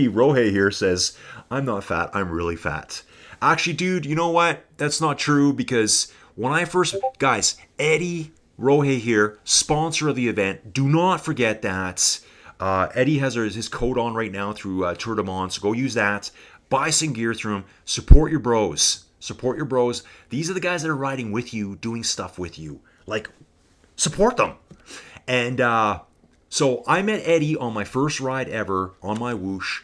Rohe here says, I'm not fat, I'm really fat. Actually, dude, you know what? That's not true because when I first... Guys, Eddie Rohe here, sponsor of the event. Do not forget that. Eddie has his code on right now through Tour de Mons, so go use that. Buy some gear through him. Support your bros. Support your bros. These are the guys that are riding with you, doing stuff with you. Like, support them. And so I met Eddie on my first ride ever on my whoosh.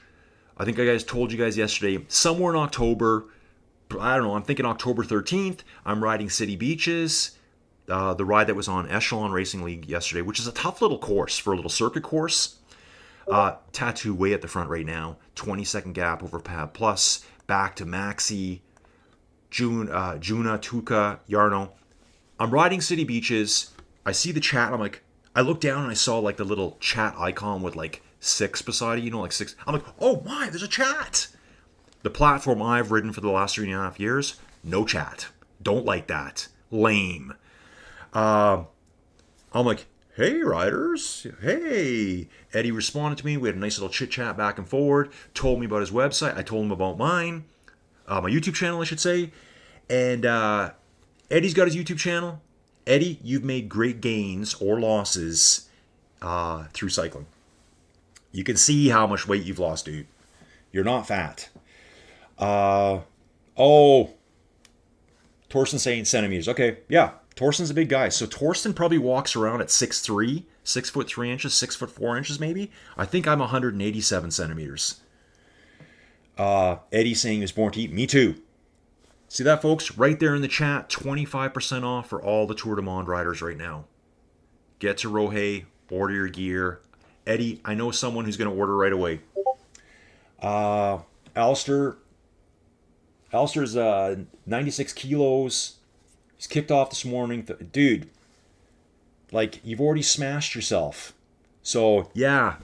I think I told you guys yesterday, somewhere in October. I don't know, I'm thinking October 13th. I'm riding City Beaches, the ride that was on Echelon Racing League yesterday, which is a tough little course for a little circuit course. Tattoo way at the front right now. 20-second gap over Pab Plus. Back to Maxi, Juna, Tuca, Yarno. I'm riding City Beaches. I see the chat. I'm like, I look down and I saw like the little chat icon with like 6 beside it, like 6. I'm like, oh my, there's a chat. The platform I've ridden for the last 3.5 years, no chat. Don't like that. Lame. I'm like, hey, riders. Hey. Eddie responded to me. We had a nice little chit-chat back and forward. Told me about his website. I told him about mine. My YouTube channel, I should say. And Eddie's got his YouTube channel. Eddie, you've made great gains or losses through cycling. You can see how much weight you've lost, dude. You're not fat. Torsten saying centimeters. Okay, yeah. Torsten's a big guy. So Torsten probably walks around at 6'3", 6'3" inches, 6'4" inches maybe. I think I'm 187 centimeters. Eddie saying he was born to eat. Me too. See that, folks? Right there in the chat, 25% off for all the Tour de Monde riders right now. Get to Rohe, order your gear. Eddie, I know someone who's going to order right away. Alistair's 96 kilos. He's kicked off this morning. Dude, like, you've already smashed yourself. So, yeah,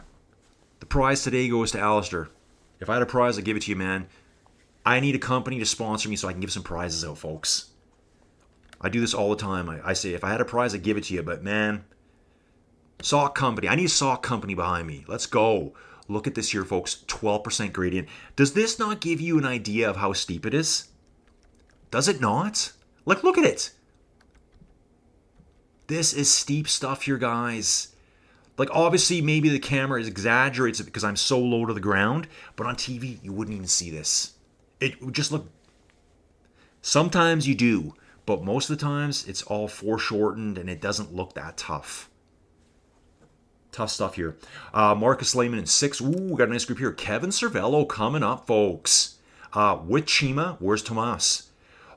prize today goes to Alistair. If I had a prize, I'd give it to you, man. I need a company to sponsor me so I can give some prizes out, folks. I do this all the time. I say, if I had a prize, I'd give it to you. But, man, sock company. I need a sock company behind me. Let's go. Look at this here, folks. 12% gradient. Does this not give you an idea of how steep it is? Does it not? Like, look at it. This is steep stuff here, guys. Like, obviously, maybe the camera exaggerates it because I'm so low to the ground. But on TV, you wouldn't even see this. It would just look... Sometimes you do. But most of the times, it's all foreshortened and it doesn't look that tough. Tough stuff here. Marcus Lehman in 6. Ooh, we got a nice group here. Kevin Cervello coming up, folks. With Chima, where's Tomas?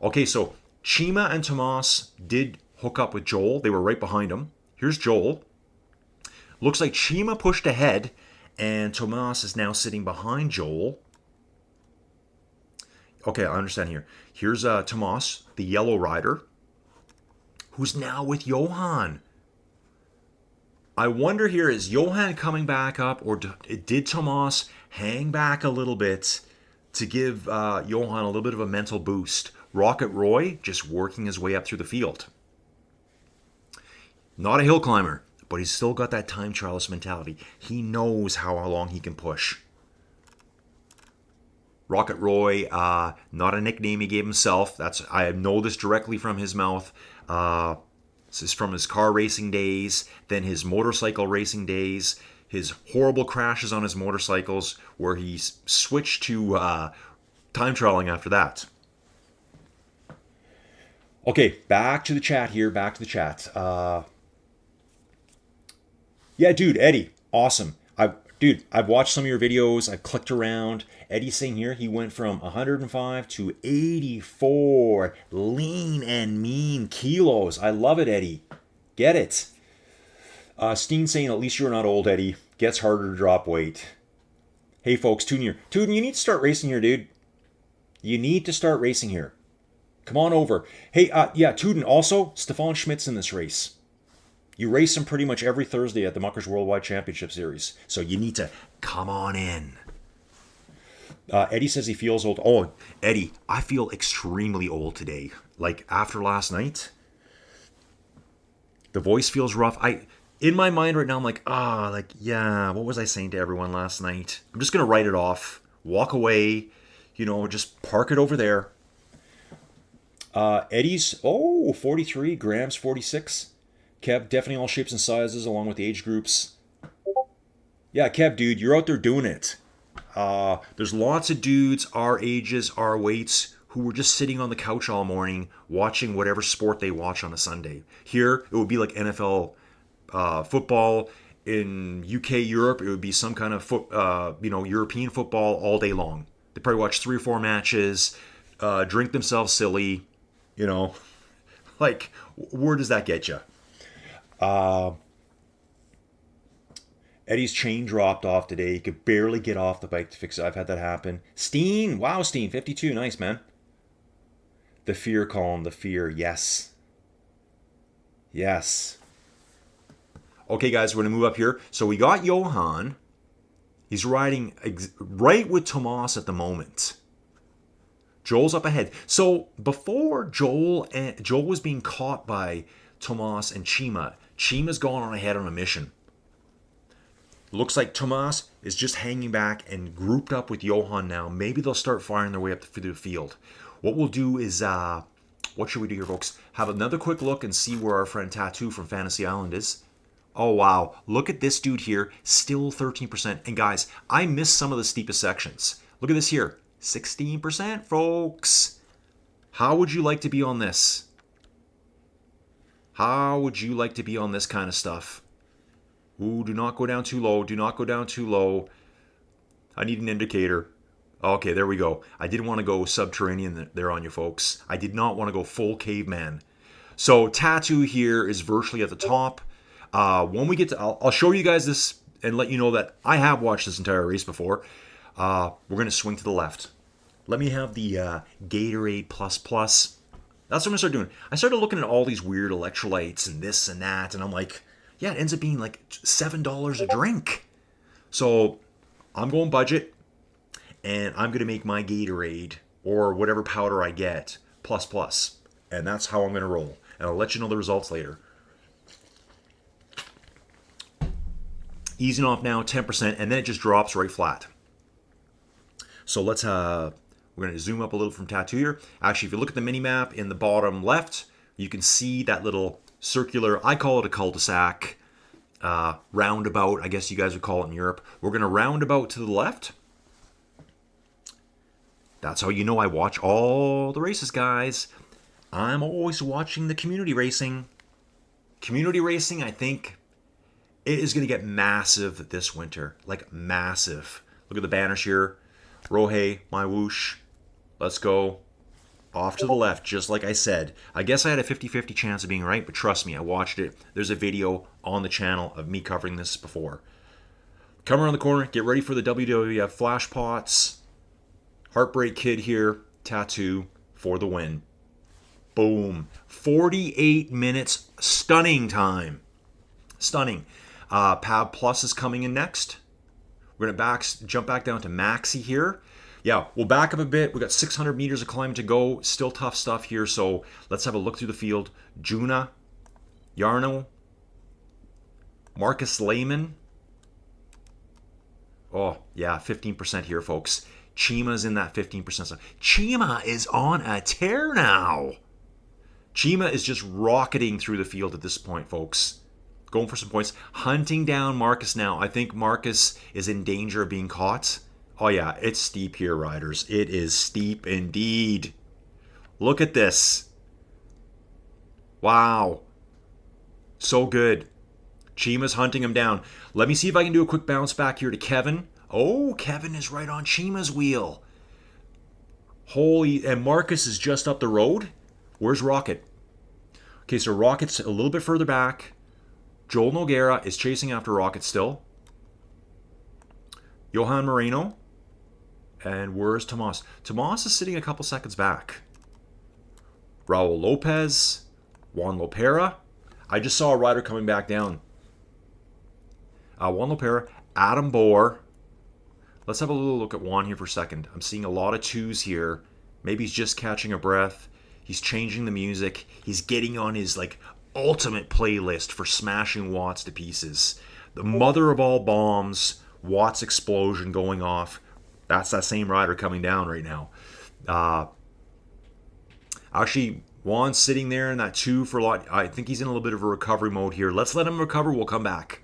Okay, so Chima and Tomas did hook up with Joel. They were right behind him. Here's Joel. Looks like Chima pushed ahead, and Tomas is now sitting behind Joel. Okay, I understand here. Here's Tomas, the yellow rider, who's now with Johan. I wonder here, is Johan coming back up, or did Tomas hang back a little bit to give Johan a little bit of a mental boost? Rocket Roy just working his way up through the field. Not a hill climber, but he's still got that time trialist mentality. He knows how long he can push. Rocket Roy, not a nickname he gave himself. I know this directly from his mouth. This is from his car racing days, then his motorcycle racing days, his horrible crashes on his motorcycles, where he switched to time trialing after that. Okay, back to the chat here. Back to the chat. Yeah, dude, Eddie, awesome. I've watched some of your videos. I've clicked around. Eddie's saying here he went from 105 to 84 lean and mean kilos. I love it, Eddie. Get it. Steen saying, at least you're not old, Eddie. Gets harder to drop weight. Hey, folks, Tune here. Tune, you need to start racing here, dude. You need to start racing here. Come on over. Hey, yeah, Tuden, also, Stefan Schmidt's in this race. You race him pretty much every Thursday at the Muckers Worldwide Championship Series. So you need to come on in. Eddie says he feels old. Oh, Eddie, I feel extremely old today. Like, after last night, the voice feels rough. In my mind right now, I'm like, yeah, what was I saying to everyone last night? I'm just going to write it off, walk away, just park it over there. Eddie's, 43, Graham's 46. Kev, definitely all shapes and sizes along with the age groups. Yeah, Kev, dude, you're out there doing it. There's lots of dudes our ages, our weights, who were just sitting on the couch all morning watching whatever sport they watch on a Sunday. Here, it would be like NFL football. In UK, Europe, it would be some kind of European football all day long. They probably watch 3 or 4 matches, drink themselves silly, Like, where does that get you? Eddie's chain dropped off today. He could barely get off the bike to fix it. I've had that happen. Steen! Wow, Steen, 52. Nice, man. The fear column, the fear. Yes. Yes. Okay, guys, we're going to move up here. So we got Johan. He's riding right with Tomas at the moment. Joel's up ahead. So before Joel was being caught by Tomas and Chima, Chima's gone on ahead on a mission. Looks like Tomas is just hanging back and grouped up with Johan now. Maybe they'll start firing their way up through the field. What we'll do is, what should we do here, folks? Have another quick look and see where our friend Tattoo from Fantasy Island is. Oh, wow. Look at this dude here. Still 13%. And guys, I missed some of the steepest sections. Look at this here. 16%, folks. How would you like to be on this? How would you like to be on this kind of stuff? Ooh, do not go down too low. Do not go down too low. I need an indicator. Okay, there we go. I didn't want to go subterranean there on you folks. I did not want to go full caveman. So Tattoo here is virtually at the top. When we get to, I'll show you guys this and let you know that I have watched this entire race before. We're going to swing to the left. Let me have the Gatorade Plus Plus. That's what I'm going to start doing. I started looking at all these weird electrolytes and this and that, and I'm like, yeah, it ends up being like $7 a drink. So I'm going budget, and I'm going to make my Gatorade or whatever powder I get plus plus. And that's how I'm going to roll. And I'll let you know the results later. Easing off now, 10%, and then it just drops right flat. So let's we're going to zoom up a little from Tattoo here. Actually, if you look at the mini map in the bottom left, you can see that little circular, I call it a cul-de-sac, roundabout, I guess you guys would call it in Europe. We're going to roundabout to the left. That's how you know I watch all the races, guys. I'm always watching the community racing. Community racing, I think, it is going to get massive this winter. Like, massive. Look at the banners here. Rohe, my whoosh. Let's go. Off to the left, just like I said. I guess I had a 50-50 chance of being right, but trust me, I watched it. There's a video on the channel of me covering this before. Come around the corner, get ready for the WWF Flash Pots. Heartbreak Kid here, Tattoo for the win. Boom. 48 minutes, stunning time. Stunning. Pab Plus is coming in next. We're going to jump back down to Maxi here. Yeah, we'll back up a bit. We got 600 meters of climb to go. Still tough stuff here, so let's have a look through the field. Juna, Jarno, Marcus Lehman. Oh, yeah, 15% here, folks. Chima's in that 15% stuff. Chima is on a tear now. Chima is just rocketing through the field at this point, folks. Going for some points. Hunting down Marcus now. I think Marcus is in danger of being caught. Oh yeah, it's steep here, riders. It is steep indeed. Look at this. Wow. So good. Chima's hunting him down. Let me see if I can do a quick bounce back here to Kevin. Oh, Kevin is right on Chima's wheel. Holy, and Marcus is just up the road. Where's Rocket? Okay, so Rocket's a little bit further back. Joel Noguera is chasing after Rocket still. Johan Moreno. And where's Tomas? Tomas is sitting a couple seconds back. Raul Lopez. Juan Lopera. I just saw a rider coming back down. Juan Lopera. Adam Bohr. Let's have a little look at Juan here for a second. I'm seeing a lot of twos here. Maybe he's just catching a breath. He's changing the music. He's getting on his ultimate playlist for smashing Watts to pieces. The mother of all bombs, Watts explosion going off. That's that same rider coming down right now. Actually, Juan's sitting there in that 2 for a lot. I think he's in a little bit of a recovery mode here. Let's let him recover. We'll come back.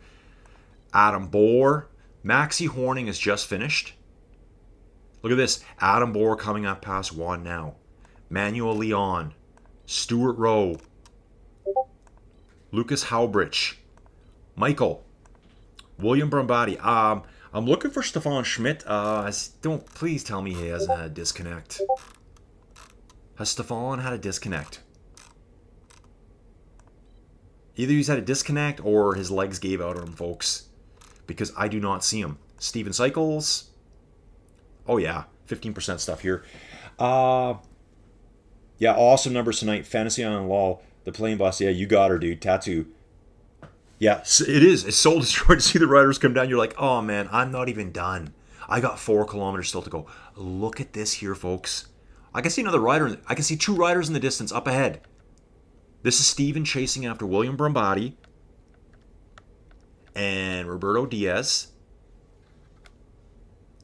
Adam Bohr. Maxi Horning is just finished. Look at this. Adam Bohr coming up past Juan now. Manuel Leon. Stuart Rowe. Lucas Haubrich. Michael. William Brambati. I'm looking for Stefan Schmidt. Don't please tell me he hasn't had a disconnect. Has Stefan had a disconnect? Either he's had a disconnect or his legs gave out on him, folks. Because I do not see him. Steven Cycles. Oh yeah, 15% stuff here. Yeah, awesome numbers tonight. Fantasy on LOL. The plane bus. Yeah, you got her, dude. Tattoo. Yeah, it is. It's soul destroyed to see the riders come down. You're like, oh man, I'm not even done. I got 4 kilometers still to go. Look at this here, folks. I can see another rider. I can see 2 riders in the distance up ahead. This is Steven chasing after William Brambati and Roberto Diaz.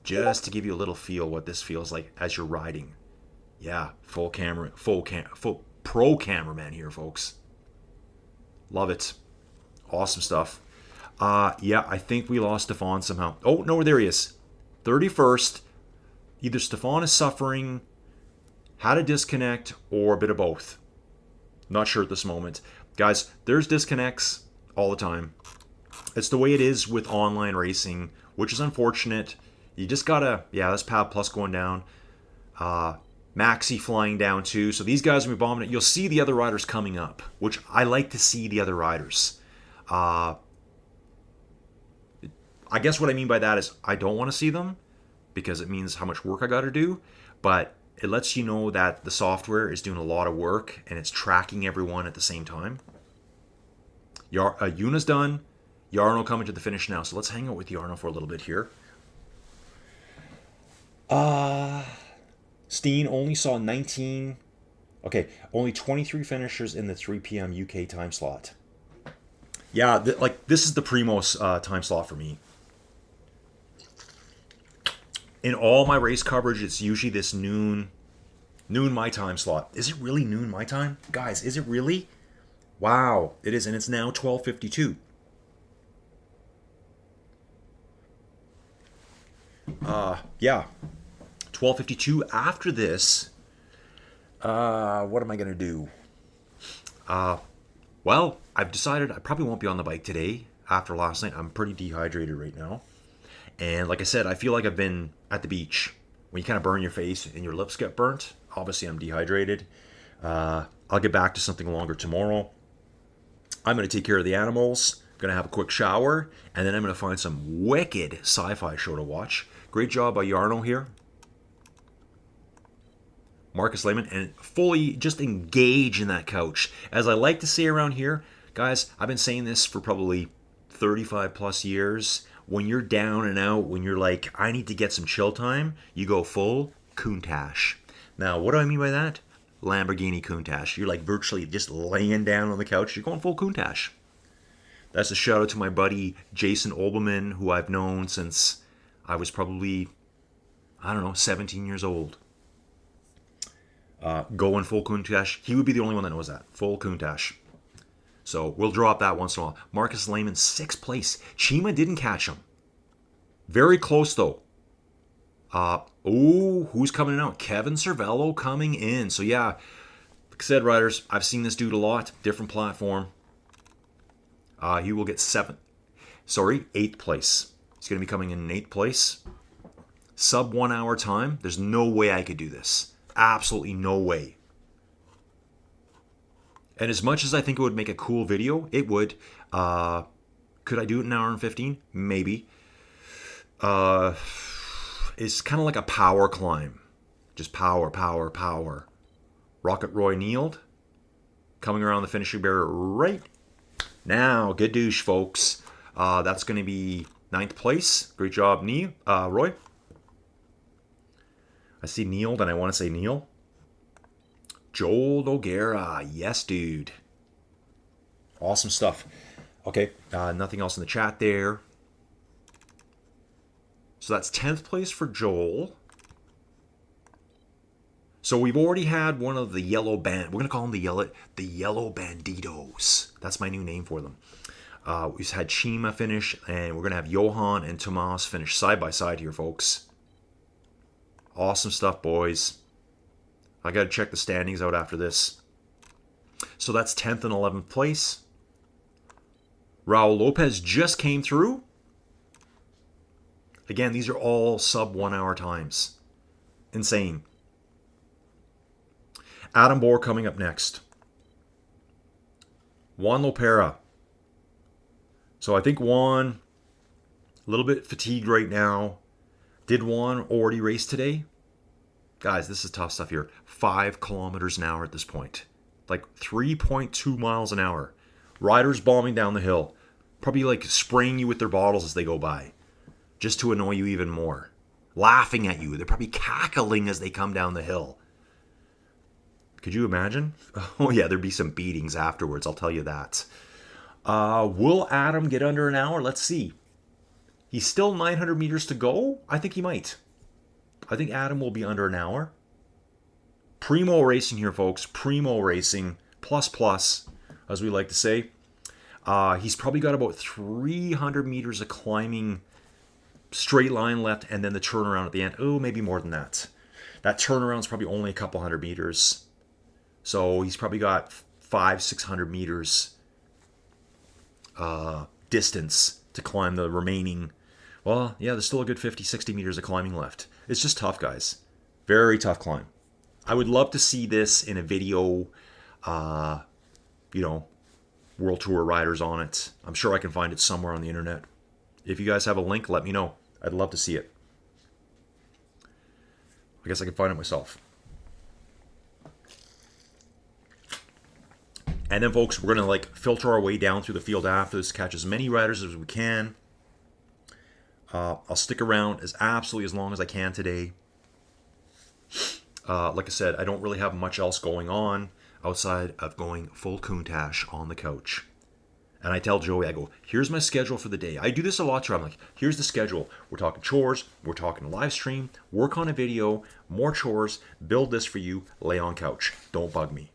Just to give you a little feel what this feels like as you're riding. Yeah, full pro cameraman here, folks. Love it. Awesome stuff. Yeah, I think we lost Stefan somehow. Oh, no, there he is. 31st. Either Stefan is suffering, had a disconnect, or a bit of both. Not sure at this moment. Guys, there's disconnects all the time. It's the way it is with online racing, which is unfortunate. You just gotta, yeah, that's Pab Plus going down. Maxi flying down too. So these guys will be bombing it. You'll see the other riders coming up, which I like to see the other riders. I guess what I mean by that is I don't want to see them because it means how much work I got to do. But it lets you know that the software is doing a lot of work and it's tracking everyone at the same time. Yuna's done. Jarno coming to the finish now. So let's hang out with Jarno for a little bit here. Steen only saw 19. Okay, only 23 finishers in the 3 p.m. UK time slot. Yeah, like this is the Primos time slot for me. In all my race coverage, it's usually this noon my time slot. Is it really noon my time, guys? Is it really? Wow, it is, and it's now 12:52. Yeah, 12:52. After this, what am I gonna do? Well, I've decided I probably won't be on the bike today. After last night, I'm pretty dehydrated right now, and like I said, I feel like I've been at the beach. When you kind of burn your face and your lips get burnt, obviously I'm dehydrated. I'll get back to something longer tomorrow. I'm going to take care of the animals. I'm going to have a quick shower, and then I'm going to find some wicked sci-fi show to watch. Great job by Yarno here. Marcus Lehman, and fully just engage in that couch. As I like to say around here, guys, I've been saying this for probably 35 plus years. When you're down and out, when you're like, I need to get some chill time, you go full Countach. Now, what do I mean by that? Lamborghini Countach. You're like virtually just laying down on the couch. You're going full Countach. That's a shout out to my buddy Jason Olbermann, who I've known since I was probably, I don't know, 17 years old. Going full Countach. He would be the only one that knows that. Full Countach. So we'll drop that once in a while. Marcus Lehman, 6th place. Chima didn't catch him. Very close though. Who's coming out? Kevin Cervello coming in. So yeah, like I said, riders, I've seen this dude a lot. Different platform. He will get 8th place. He's going to be coming in 8th place. Sub 1 hour time. There's no way I could do this. Absolutely no way. And as much as I think it would make a cool video, it would. Could I do it in an hour and 15? Maybe. It's kind of like a power climb. Just power, power, power. Rocket Roy kneeled. Coming around the finishing barrier right now. Good douche, folks. That's going to be 9th place. Great job, Roy. I see kneeled and I want to say Neil. Joel Noguera. Yes, dude. Awesome stuff. Okay, nothing else in the chat there. So that's 10th place for Joel. So we've already had one of the yellow band. We're going to call them the yellow banditos. That's my new name for them. We've had Chima finish, and we're going to have Johan and Tomas finish side by side here, folks. Awesome stuff, boys. I got to check the standings out after this. So that's 10th and 11th place. Raul Lopez just came through. Again, these are all sub 1 hour times. Insane. Adam Bohr coming up next. Juan Lopera. So I think Juan, a little bit fatigued right now. Did Juan already race today? Guys, this is tough stuff here. 5 kilometers an hour at this point. Like 3.2 miles an hour. Riders bombing down the hill. Probably like spraying you with their bottles as they go by. Just to annoy you even more. Laughing at you. They're probably cackling as they come down the hill. Could you imagine? Oh yeah, there'd be some beatings afterwards, I'll tell you that. Will Adam get under an hour? Let's see. He's still 900 meters to go. I think he might. I think Adam will be under an hour. Primo racing here, folks. Primo racing. Plus, as we like to say. He's probably got about 300 meters of climbing straight line left, and then the turnaround at the end. Oh, maybe more than that. That turnaround's probably only a couple hundred meters. So he's probably got 500-600 meters distance to climb the remaining. Well, yeah, there's still a good 50-60 meters of climbing left. It's just tough, guys. Very tough climb. I would love to see this in a video, World Tour riders on it. I'm sure I can find it somewhere on the internet. If you guys have a link, let me know. I'd love to see it. I guess I can find it myself. And then, folks, we're going to filter our way down through the field after this, catch as many riders as we can. I'll stick around absolutely as long as I can today. Like I said, I don't really have much else going on outside of going full Countach on the couch. And I tell Joey, I go, here's my schedule for the day. I do this a lot too. I'm like, here's the schedule. We're talking chores. We're talking live stream. Work on a video. More chores. Build this for you. Lay on couch. Don't bug me.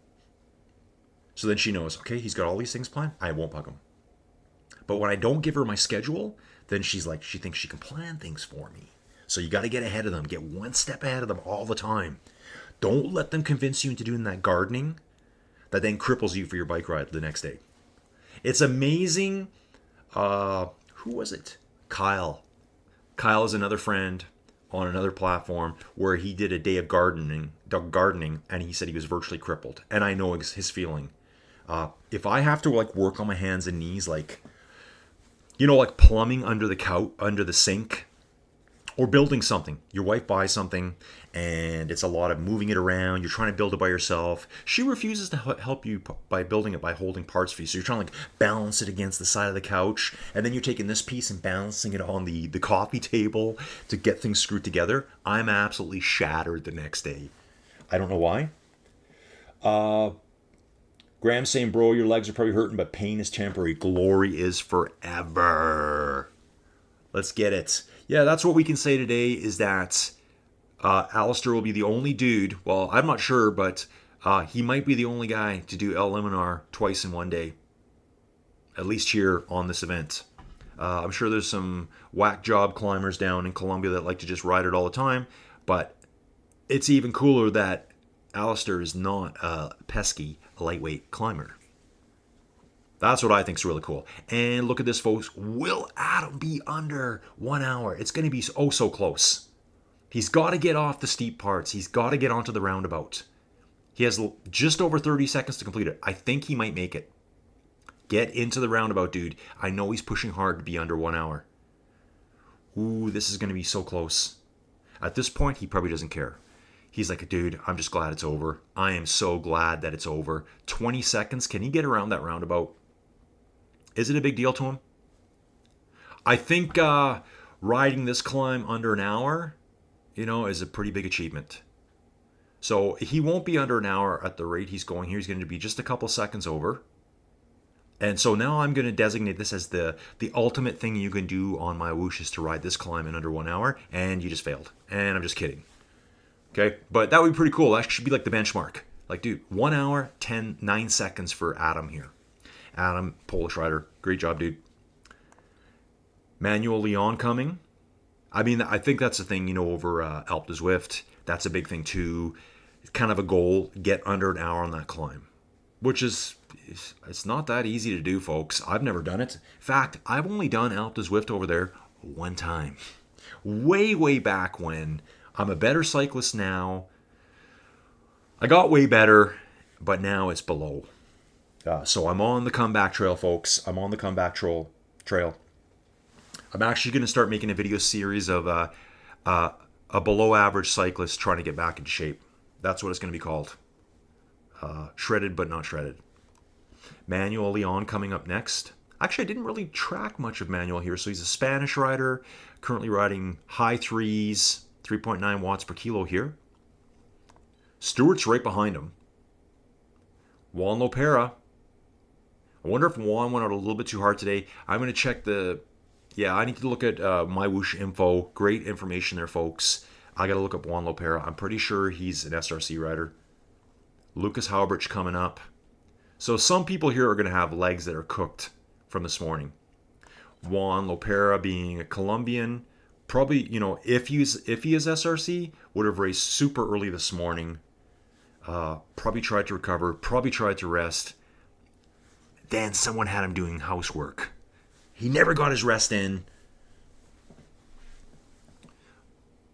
So then she knows, okay, he's got all these things planned. I won't bug him. But when I don't give her my schedule, then she's like, she thinks she can plan things for me. So you got to get ahead of them. Get one step ahead of them all the time. Don't let them convince you into doing that gardening that then cripples you for your bike ride the next day. It's amazing. Who was it? Kyle. Kyle is another friend on another platform where he did a day of gardening, and he said he was virtually crippled. And I know his feeling. If I have to like work on my hands and knees, like, you know, like plumbing under the couch, under the sink, or building something. Your wife buys something and it's a lot of moving it around. You're trying to build it by yourself. She refuses to help you by building it by holding parts for you. So you're trying to like balance it against the side of the couch. And then you're taking this piece and balancing it on the coffee table to get things screwed together. I'm absolutely shattered the next day. I don't know why. Graham's saying, bro, your legs are probably hurting, but pain is temporary. Glory is forever. Let's get it. Yeah, that's what we can say today is that Alistair will be the only dude. Well, I'm not sure, but he might be the only guy to do El Limonar twice in one day. At least here on this event. I'm sure there's some whack job climbers down in Colombia that like to just ride it all the time. But it's even cooler that Alistair is not a pesky lightweight climber. That's what I think is really cool. And look at this, folks. Will Adam be under 1 hour? It's going to be oh so close. He's got to get off the steep parts. He's got to get onto the roundabout. He has just over 30 seconds to complete it. I think he might make it. Get into the roundabout, dude. I know he's pushing hard to be under 1 hour. Ooh, this is going to be so close. At this point, he probably doesn't care. He's like, dude, I'm just glad it's over. I am so glad that it's over. 20 seconds. Can he get around that roundabout? Is it a big deal to him? I think riding this climb under an hour, is a pretty big achievement. So he won't be under an hour at the rate he's going here. He's going to be just a couple seconds over. And so now I'm going to designate this as the ultimate thing you can do on my whoosh is to ride this climb in under 1 hour, and you just failed. And I'm just kidding. Okay, but that would be pretty cool. That should be like the benchmark. Like, dude, 1 hour, 9 seconds for Adam here. Adam, Polish rider. Great job, dude. Manuel Leon coming. I mean, I think that's the thing, over Alpe de Zwift. That's a big thing, too. It's kind of a goal. Get under an hour on that climb. Which is, it's not that easy to do, folks. I've never done it. In fact, I've only done Alpe de Zwift over there one time. Way, way back when. I'm a better cyclist now. I got way better, but now it's below. So I'm on the comeback trail, folks. I'm on the comeback trail. I'm actually going to start making a video series of a below average cyclist trying to get back into shape. That's what it's going to be called. Shredded but not shredded. Manuel Leon coming up next. Actually, I didn't really track much of Manuel here. So he's a Spanish rider, currently riding high threes, 3.9 watts per kilo here. Stewart's right behind him. Juan Lopera. I wonder if Juan went out a little bit too hard today. I'm going to check I need to look at my whoosh info. Great information there, folks. I got to look up Juan Lopera. I'm pretty sure he's an SRC rider. Lucas Haubrich coming up. So some people here are going to have legs that are cooked from this morning. Juan Lopera being a Colombian, probably, if he is SRC, would have raced super early this morning. Probably tried to recover, probably tried to rest. Then someone had him doing housework. He never got his rest in.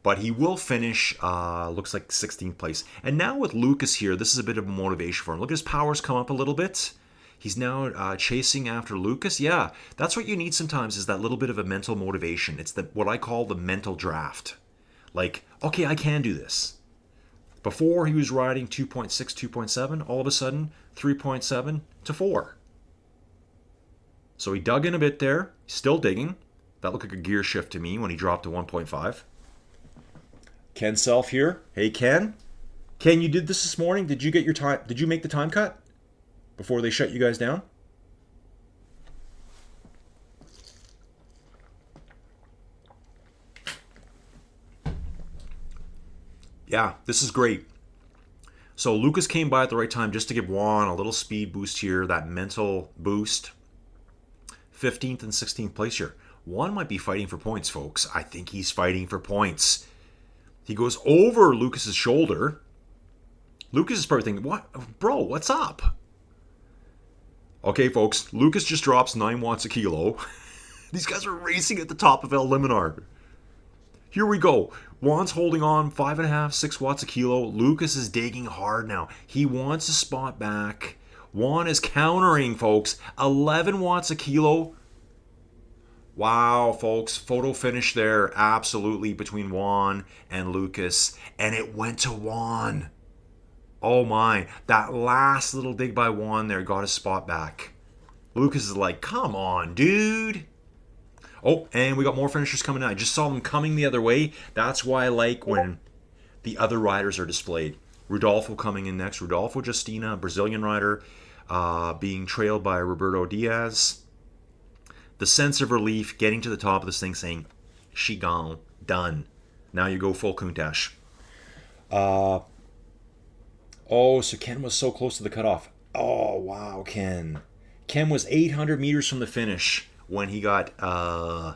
But he will finish, looks like 16th place. And now with Lucas here, this is a bit of a motivation for him. Look at his powers come up a little bit. He's now chasing after Lucas. Yeah, that's what you need sometimes is that little bit of a mental motivation. It's what I call the mental draft. Like, okay, I can do this. Before he was riding 2.6, 2.7, all of a sudden 3.7 to 4. So he dug in a bit there, still digging. That looked like a gear shift to me when he dropped to 1.5. Ken Self here. Hey, Ken. Ken, you did this morning. Did you get your time? Did you make the time cut before they shut you guys down? Yeah, this is great. So Lucas came by at the right time just to give Juan a little speed boost here, that mental boost. 15th and 16th place here. Juan might be fighting for points, folks. I think he's fighting for points. He goes over Lucas's shoulder. Lucas is probably thinking, what? Bro, what's up? Okay, folks, Lucas just drops 9 watts a kilo. These guys are racing at the top of El Limonar. Here we go. Juan's holding on 5.5, 6 watts a kilo. Lucas is digging hard now. He wants a spot back. Juan is countering, folks. 11 watts a kilo. Wow, folks. Photo finish there. Absolutely between Juan and Lucas. And it went to Juan. Oh my. That last little dig by Juan there got his spot back. Lucas is like, come on, dude. Oh, and we got more finishers coming in. I just saw them coming the other way. That's why I like when the other riders are displayed. Rodolfo coming in next. Rodolfo Justina, Brazilian rider, being trailed by Roberto Diaz. The sense of relief, getting to the top of this thing, saying, she gone, done. Now you go full Countach. So Ken was so close to the cutoff. Oh, wow, Ken. Ken was 800 meters from the finish when he got, I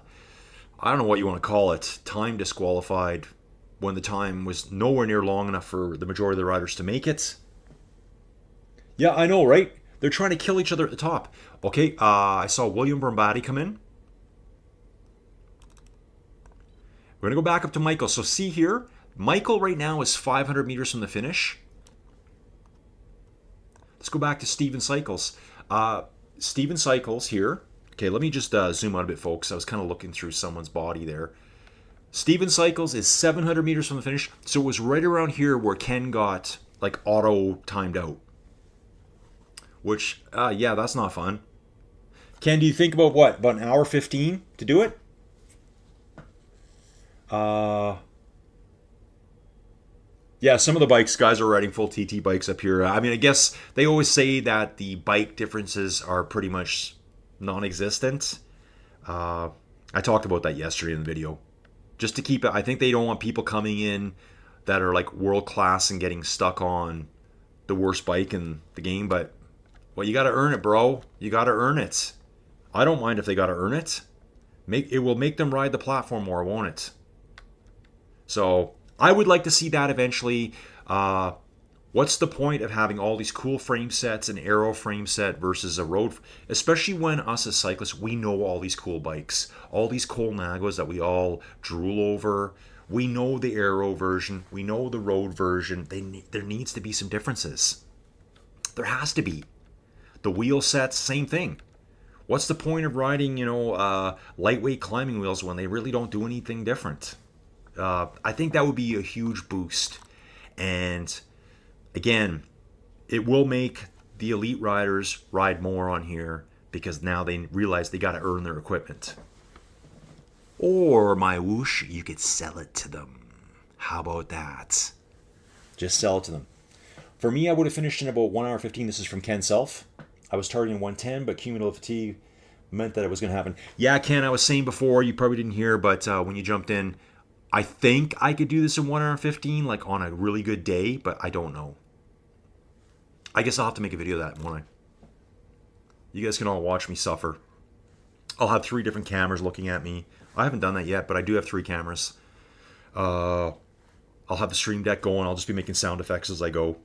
don't know what you want to call it, time disqualified, when the time was nowhere near long enough for the majority of the riders to make it. Yeah, I know, right? They're trying to kill each other at the top. Okay, I saw William Brambati come in. We're going to go back up to Michael. So see here, Michael right now is 500 meters from the finish. Let's go back to Steven Cycles. Steven Cycles here. Okay, let me just zoom out a bit, folks. I was kind of looking through someone's body there. Steven Cycles is 700 meters from the finish. So it was right around here where Ken got like auto timed out. Which, yeah, that's not fun. Ken, do you think about what? About an hour 15 to do it? Yeah, some of the bikes, guys are riding full TT bikes up here. I mean, I guess they always say that the bike differences are pretty much non-existent. I talked about that yesterday in the video. Just to keep it, I think they don't want people coming in that are like world class and getting stuck on the worst bike in the game. But, well, you got to earn it, bro. You got to earn it. I don't mind if they got to earn it. It will make them ride the platform more, won't it? So I would like to see that eventually. What's the point of having all these cool frame sets, an aero frame set versus a road, especially when us as cyclists, we know all these cool bikes, all these Colnagos that we all drool over. We know the aero version, we know the road version. There needs to be some differences. There has to be. The wheel sets, same thing. What's the point of riding, lightweight climbing wheels when they really don't do anything different? I think that would be a huge boost. And again, it will make the elite riders ride more on here because now they realize they got to earn their equipment. Or, my whoosh, you could sell it to them. How about that? Just sell it to them. For me, I would have finished in about 1 hour 15. This is from Ken Self. I was targeting 110, but cumulative fatigue meant that it was going to happen. Yeah, Ken, I was saying before, you probably didn't hear, but when you jumped in, I think I could do this in 1 hour 15, like on a really good day, but I don't know. I guess I'll have to make a video of that, won't I? You guys can all watch me suffer. I'll have 3 different cameras looking at me. I haven't done that yet, but I do have 3 cameras. I'll have the stream deck going. I'll just be making sound effects as I go.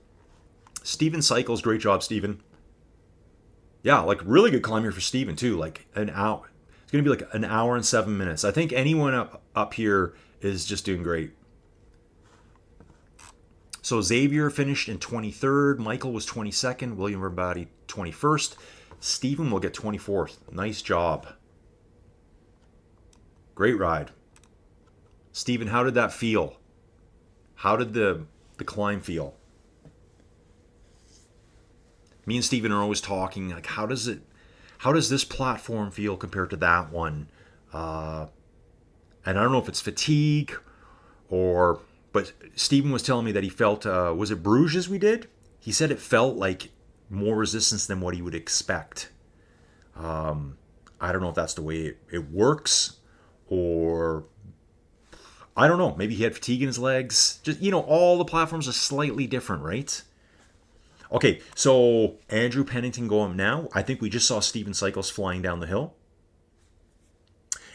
Steven Cycles, great job, Steven. Yeah, like really good climb here for Steven too. Like an hour. It's going to be like an hour and 7 minutes. I think anyone up here is just doing great. So Xavier finished in 23rd. Michael was 22nd. William Rambati 21st. Steven will get 24th. Nice job. Great ride. Steven, how did that feel? How did the climb feel? Me and Steven are always talking, like, how does this platform feel compared to that one? And I don't know if it's fatigue or But Steven was telling me that he felt, was it Bruges we did? He said it felt like more resistance than what he would expect. I don't know if that's the way it works, or I don't know. Maybe he had fatigue in his legs. Just, all the platforms are slightly different, right? Okay, so Andrew Pennington going now. I think we just saw Steven Cycles flying down the hill.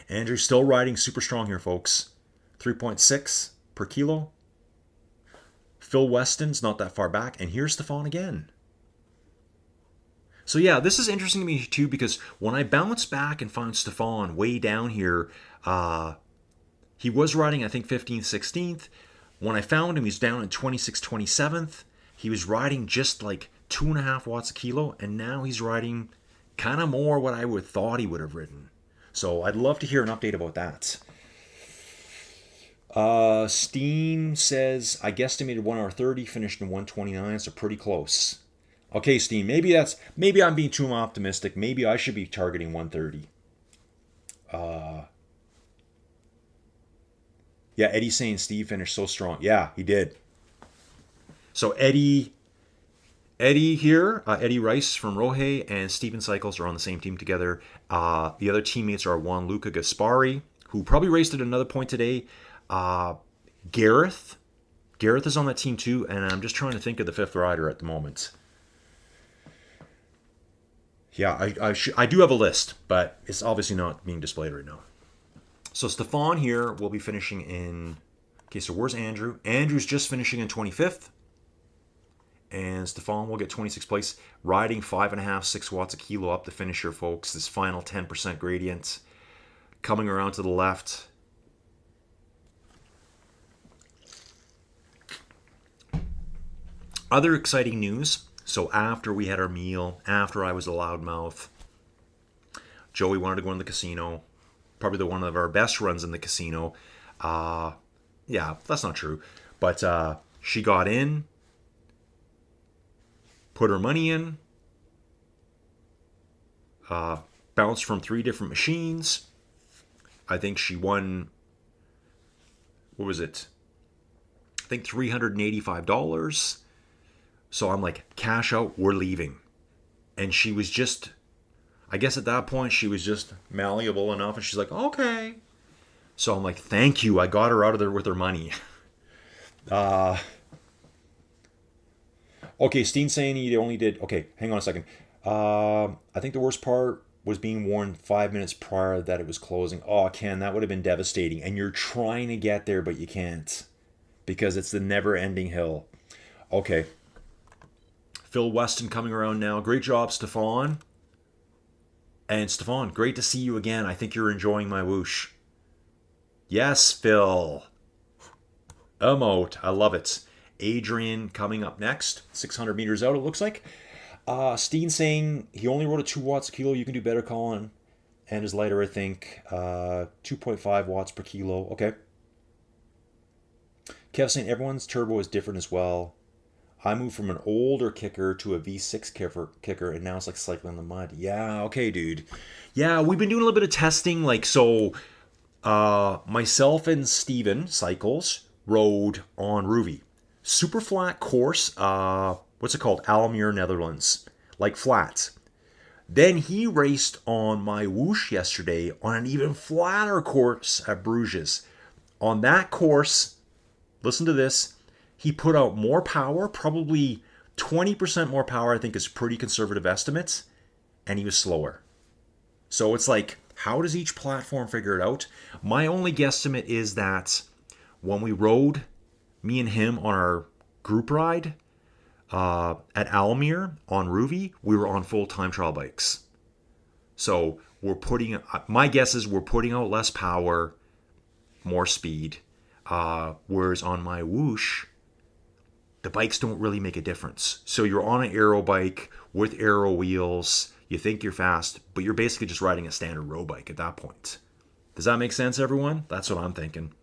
Andrew's still riding super strong here, folks. 3.6 per kilo. Phil Weston's not that far back. And here's Stefan again. So yeah, this is interesting to me too, because when I bounce back and find Stefan way down here, he was riding, I think, 15th, 16th. When I found him, he's down at 26th, 27th. He was riding just like 2.5 watts a kilo, and now he's riding kind of more what I would thought he would have ridden. So I'd love to hear an update about that. Steen says, I guesstimated 1 hour 30, finished in 129, so pretty close. Okay, Steen, maybe I'm being too optimistic. Maybe I should be targeting 130. Yeah, Eddie's saying Steve finished so strong. Yeah, he did. So Eddie here, Eddie Rice from Rohe and Steven Cycles are on the same team together. The other teammates are Juanluca Gaspari, who probably raced at another point today. Gareth is on that team too, and I'm just trying to think of the fifth rider at the moment. Yeah, I do have a list, but it's obviously not being displayed right now. So Stefan here will be finishing in... Okay, so where's Andrew? Andrew's just finishing in 25th. And Stefan will get 26th place, riding 5.5, 6 watts a kilo up the finisher, folks. This final 10% gradient coming around to the left. Other exciting news. So after we had our meal, after I was a loudmouth, Joey wanted to go in the casino. Probably one of our best runs in the casino. Yeah, that's not true. But she got in, put her money in, bounced from 3 different machines. I think she won, what was it? I think $385. So I'm like, cash out, we're leaving. And she was just, I guess at that point, she was just malleable enough. And she's like, okay. So I'm like, thank you. I got her out of there with her money. Okay, Steen's saying he only did... Okay, hang on a second. I think the worst part was being warned 5 minutes prior that it was closing. Oh, Ken, that would have been devastating. And you're trying to get there, but you can't. Because it's the never-ending hill. Okay. Phil Weston coming around now. Great job, Stefan. And Stefan, great to see you again. I think you're enjoying my whoosh. Yes, Phil. Emote. I love it. Adrian coming up next. 600 meters out, it looks like. Steen saying he only rode at 2 watts a kilo. You can do better, Colin. And his lighter, I think. 2.5 watts per kilo. Okay. Kev saying everyone's turbo is different as well. I moved from an older kicker to a V6 kicker, and now it's like cycling in the mud. Yeah, okay, dude. Yeah, we've been doing a little bit of testing. Like, so myself and Steven Cycles rode on Ruby. Super flat course. What's it called? Almere, Netherlands. Like flats. Then he raced on my whoosh yesterday on an even flatter course at Bruges. On that course, listen to this, he put out more power, probably 20% more power, I think is pretty conservative estimates, and he was slower. So it's like, how does each platform figure it out? My only guesstimate is that when we rode, me and him on our group ride at Almere on Ruby, we were on full time trial bikes. So my guess is we're putting out less power, more speed, whereas on my whoosh, the bikes don't really make a difference. So you're on an aero bike with aero wheels. You think you're fast, but you're basically just riding a standard road bike at that point. Does that make sense, everyone? That's what I'm thinking.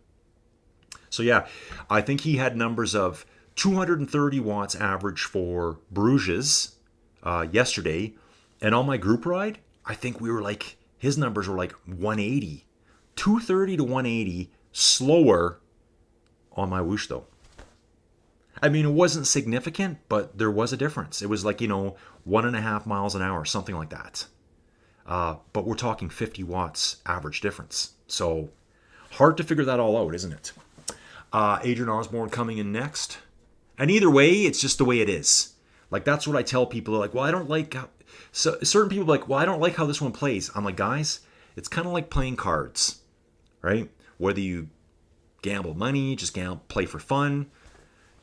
So yeah, I think he had numbers of 230 watts average for Bruges yesterday. And on my group ride, I think we were like, his numbers were like 180. 230 to 180 slower on my whoosh though. I mean, it wasn't significant, but there was a difference. It was like, 1.5 miles an hour, something like that. But we're talking 50 watts average difference. So hard to figure that all out, isn't it? Adrian Osborne coming in next. And either way, it's just the way it is. Like, that's what I tell people. They're like, well, I don't like how... So certain people are like, well, I don't like how this one plays. I'm like, guys, it's kind of like playing cards, right? Whether you gamble money, just play for fun.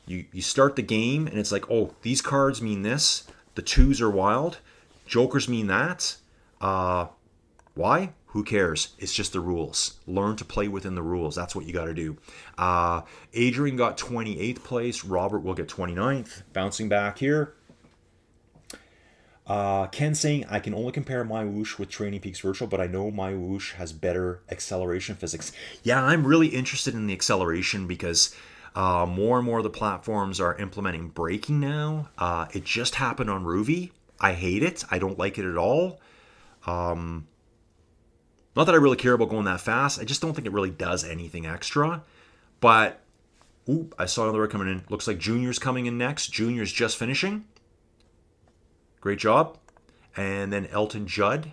You start the game, and it's like, oh, these cards mean this. The twos are wild. Jokers mean that. Why? Who cares? It's just the rules. Learn to play within the rules. That's what you got to do. Adrian got 28th place. Robert will get 29th. Bouncing back here. Ken saying, I can only compare my whoosh with Training Peaks Virtual, but I know my whoosh has better acceleration physics. Yeah, I'm really interested in the acceleration because more and more of the platforms are implementing braking now. It just happened on Ruby. I hate it. I don't like it at all. Not that I really care about going that fast. I just don't think it really does anything extra. But, I saw another one coming in. Looks like Junior's coming in next. Junior's just finishing. Great job. And then Elton Judd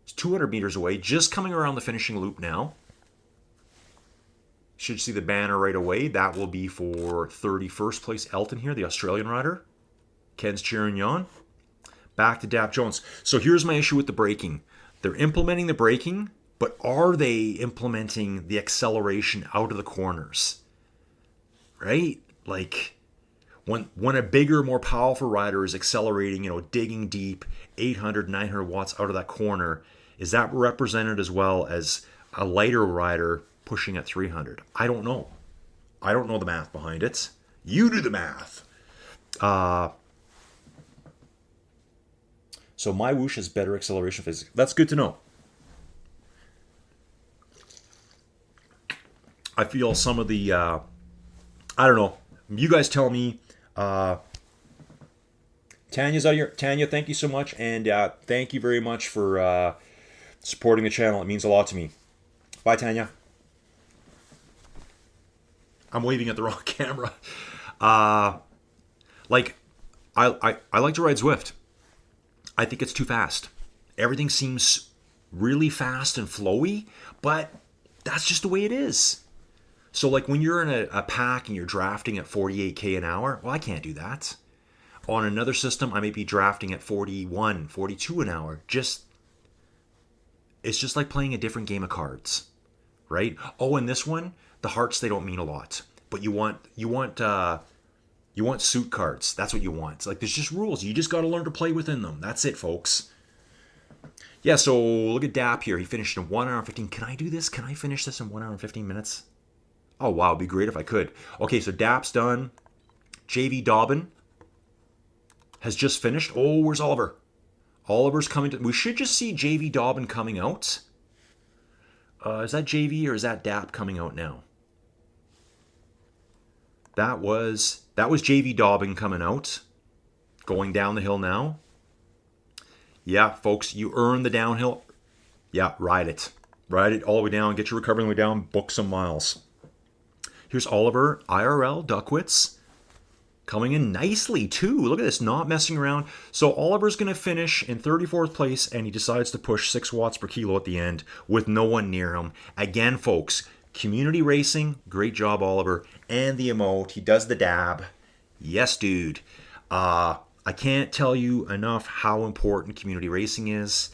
is 200 meters away, just coming around the finishing loop now. Should see the banner right away. That will be for 31st place Elton here, the Australian rider. Ken's cheering you on. Back to Dap Jones. So here's my issue with the braking. They're implementing the braking, but are they implementing the acceleration out of the corners? Right? Like, when a bigger, more powerful rider is accelerating, digging deep, 800, 900 watts out of that corner, is that represented as well as a lighter rider pushing at 300? I don't know. I don't know the math behind it. You do the math. So my whoosh has better acceleration physics. That's good to know. I feel some of the, I don't know. You guys tell me. Tanya's out here. Tanya, thank you so much. And thank you very much for supporting the channel. It means a lot to me. Bye, Tanya. I'm waving at the wrong camera. I like to ride Zwift. I think it's too fast. Everything seems really fast and flowy, but that's just the way it is. So like when you're in a pack and you're drafting at 48k an hour, well, I can't do that. On another system, I may be drafting at 41, 42 an hour. It's just like playing a different game of cards, right? Oh, and this one, the hearts, they don't mean a lot, but you want suit cards. That's what you want. It's like there's just rules. You just got to learn to play within them. That's it, folks. Yeah, so look at Dap here. He finished in 1 hour and 15. Can I do this? Can I finish this in 1 hour and 15 minutes? Oh, wow. It'd be great if I could. Okay, so Dap's done. JV Dobbin has just finished. Oh, where's Oliver? Oliver's coming to... We should just see JV Dobbin coming out. Is that JV or is that Dap coming out now? That was JV Dobbin coming out. Going down the hill now. Yeah, folks, you earn the downhill. Yeah, ride it. Ride it all the way down. Get your recovery on the way down. Book some miles. Here's Oliver, IRL, Duckwitz. Coming in nicely, too. Look at this, not messing around. So Oliver's going to finish in 34th place, and he decides to push 6 watts per kilo at the end with no one near him. Again, folks, community racing. Great job, Oliver. And the emote. He does the dab. Yes, dude. I can't tell you enough how important community racing is.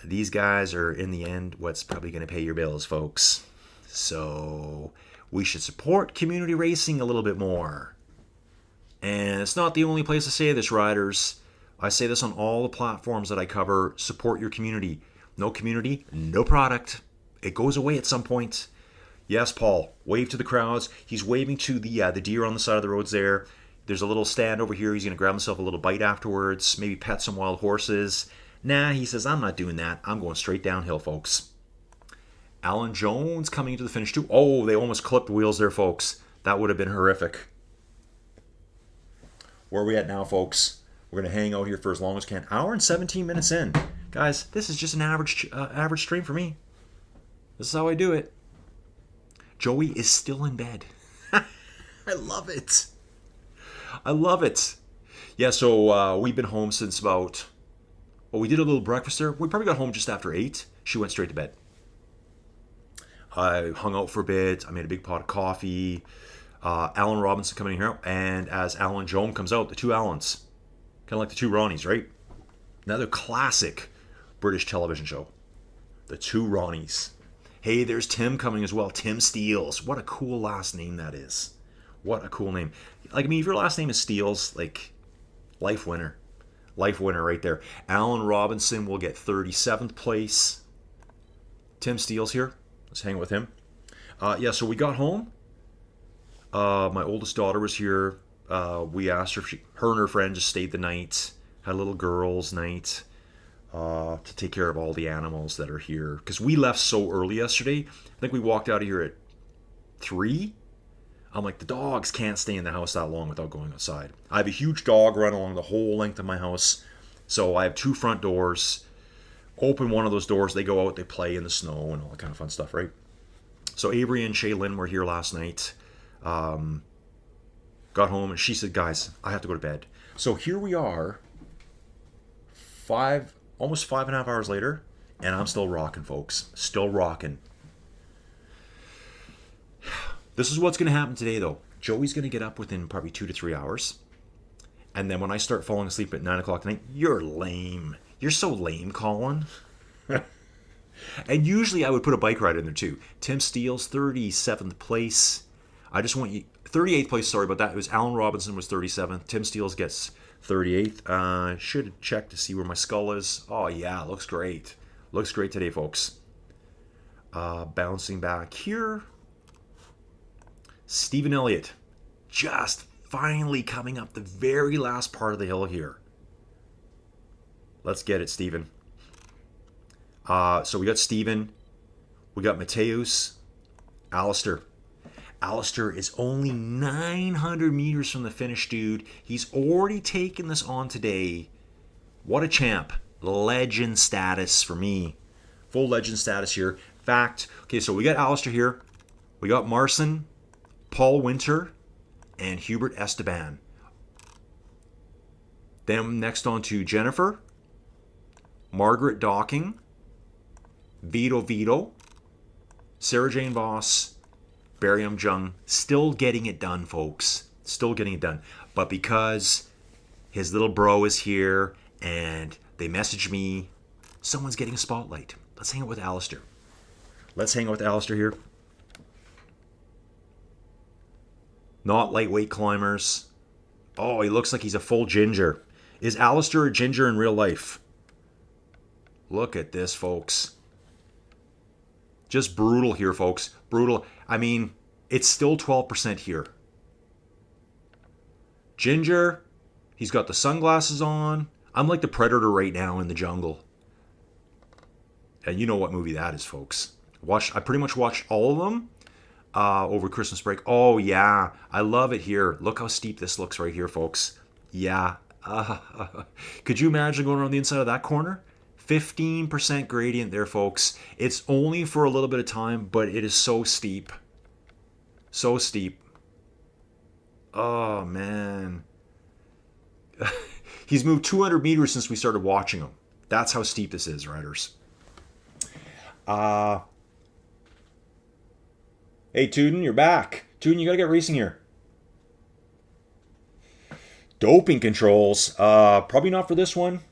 These guys are, in the end, what's probably going to pay your bills, folks. So we should support community racing a little bit more. And it's not the only place I say this, riders. I say this on all the platforms that I cover. Support your community. No community, no product. It goes away at some point. Yes, Paul. Wave to the crowds. He's waving to the deer on the side of the roads there. There's a little stand over here. He's going to grab himself a little bite afterwards. Maybe pet some wild horses. Nah, he says, I'm not doing that. I'm going straight downhill, folks. Alan Jones coming into the finish too. Oh, they almost clipped wheels there, folks. That would have been horrific. Where are we at now, folks? We're going to hang out here for as long as we can. Hour and 17 minutes in. Guys, this is just an average stream for me. This is how I do it. Joey is still in bed. I love it. I love it. Yeah, so we've been home since about... Well, we did a little breakfast there. We probably got home just after 8. She went straight to bed. I hung out for a bit. I made a big pot of coffee. Alan Robinson coming in here. And as Alan Joan comes out, the two Allens. Kind of like the two Ronnies, right? Another classic British television show. The two Ronnies. Hey, there's Tim coming as well. Tim Steeles. What a cool last name that is. What a cool name. Like, I mean, if your last name is Steeles, like, life winner. Life winner right there. Alan Robinson will get 37th place. Tim Steeles here. Let's hang with him. Yeah, so we got home. My oldest daughter was here. We asked her if her and her friend just stayed the night. Had a little girls' night to take care of all the animals that are here. Because we left so early yesterday. I think we walked out of here at 3. I'm like, the dogs can't stay in the house that long without going outside. I have a huge dog run along the whole length of my house. So I have 2 front doors. Open one of those doors, they go out, they play in the snow and all that kind of fun stuff, right? So Avery and Shaylin were here last night. Got home and she said, guys, I have to go to bed. So here we are, almost 5.5 hours later, and I'm still rocking, folks. Still rocking. This is what's going to happen today, though. Joey's going to get up within probably 2 to 3 hours. And then when I start falling asleep at 9 o'clock tonight, you're lame. You're so lame, Colin. And usually I would put a bike ride in there, too. Tim Steeles, 37th place. I just want you... 38th place, sorry about that. It was Alan Robinson was 37th. Tim Steeles gets 38th. Should have checked to see where my skull is. Oh, yeah, looks great. Looks great today, folks. Bouncing back here. Stephen Elliott, just finally coming up the very last part of the hill here. Let's get it, Stephen. So we got Stephen, we got Mateus, Alistair. Alistair is only 900 meters from the finish, dude. He's already taken this on today. What a champ. Legend status for me. Full legend status here. Fact, okay, so we got Alistair here. We got Marcin, Paul Winter, and Hubert Esteban. Then next on to Jennifer, Margaret Docking, Vito, Sarah Jane Voss, Barium Jung. Still getting it done, folks. Still getting it done. But because his little bro is here and they messaged me, someone's getting a spotlight. Let's hang out with Alistair. Let's hang out with Alistair here. Not lightweight climbers. Oh, he looks like he's a full ginger. Is Alistair a ginger in real life? Look at this, folks. Just brutal here, folks. Brutal. I mean, it's still 12% here. Ginger. He's got the sunglasses on. I'm like the Predator right now in the jungle. And you know what movie that is, folks. I pretty much watched all of them. Over Christmas break. Oh, yeah. I love it here. Look how steep this looks right here, folks. Yeah. Could you imagine going around the inside of that corner? 15% gradient there, folks. It's only for a little bit of time, but it is so steep. So steep. Oh, man. He's moved 200 meters since we started watching him. That's how steep this is, riders. Hey, Tuden, you're back. Tuden, you gotta get racing here. Doping controls. Probably not for this one.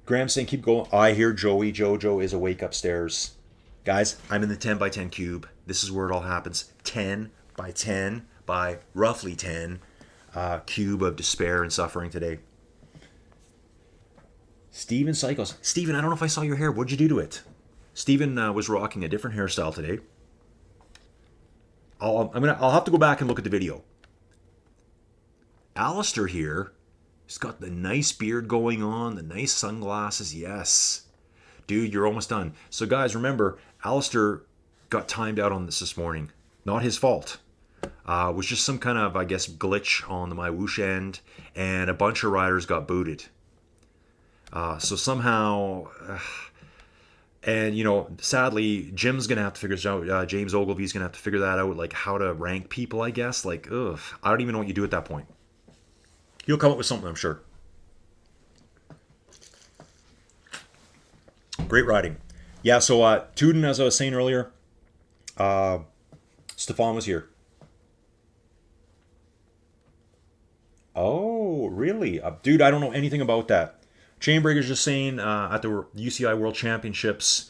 Graham saying keep going. I hear Joey. Jojo is awake upstairs. Guys, I'm in the 10 by 10 cube. This is where it all happens. 10 by 10 by roughly 10 cube of despair and suffering today. Steven Cycles. Steven, I don't know if I saw your hair. What'd you do to it? Steven was rocking a different hairstyle today. I'll have to go back and look at the video. Alistair here, he's got the nice beard going on, the nice sunglasses. Yes. Dude, you're almost done. So guys, remember, Alistair got timed out on this morning. Not his fault. It was just some kind of, I guess, glitch on my whoosh end, and a bunch of riders got booted. So somehow... And, you know, sadly, Jim's going to have to figure this out. James Ogilvy's going to have to figure that out, like how to rank people, I guess. Like, ugh, I don't even know what you do at that point. He'll come up with something, I'm sure. Great riding. Yeah, so Tuden, as I was saying earlier, Stefan was here. Oh, really? Dude, I don't know anything about that. Chainbreaker's just saying at the UCI World Championships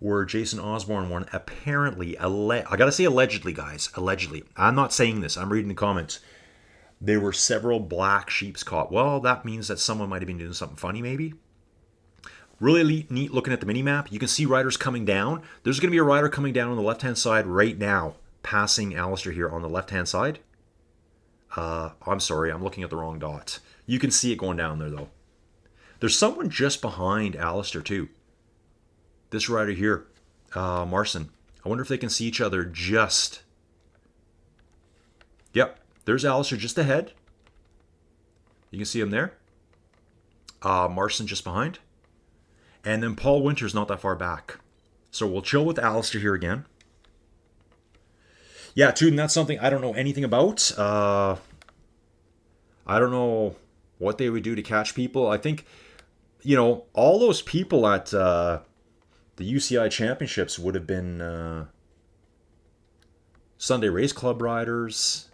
where Jason Osborne won, apparently, I gotta say allegedly, guys, allegedly. I'm not saying this, I'm reading the comments. There were several black sheeps caught. Well, that means that someone might have been doing something funny, maybe. Really neat looking at the mini map. You can see riders coming down. There's going to be a rider coming down on the left-hand side right now, passing Alistair here on the left-hand side. I'm sorry, I'm looking at the wrong dot. You can see it going down there, though. There's someone just behind Alistair, too. This rider here, Marson. I wonder if they can see each other just... Yep, there's Alistair just ahead. You can see him there. Marson just behind. And then Paul Winter's not that far back. So we'll chill with Alistair here again. Yeah, Tuden, that's something I don't know anything about. I don't know what they would do to catch people. I think, you know, all those people at the UCI Championships would have been Sunday Race Club riders.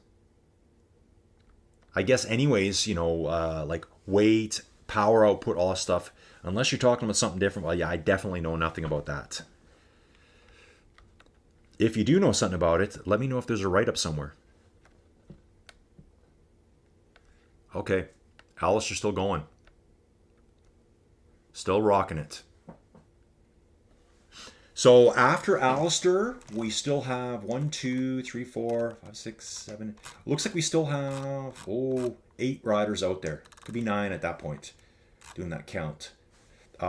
I guess anyways, you know, like weight, power output, all that stuff. Unless you're talking about something different, well, yeah, I definitely know nothing about that. If you do know something about it, let me know if there's a write-up somewhere. Okay, Alistair's still going. Still rocking it. So after Alistair, we still have 1, 2, 3, 4, 5, 6, 7. Looks like we still have 8 riders out there. Could be 9 at that point. Doing that count.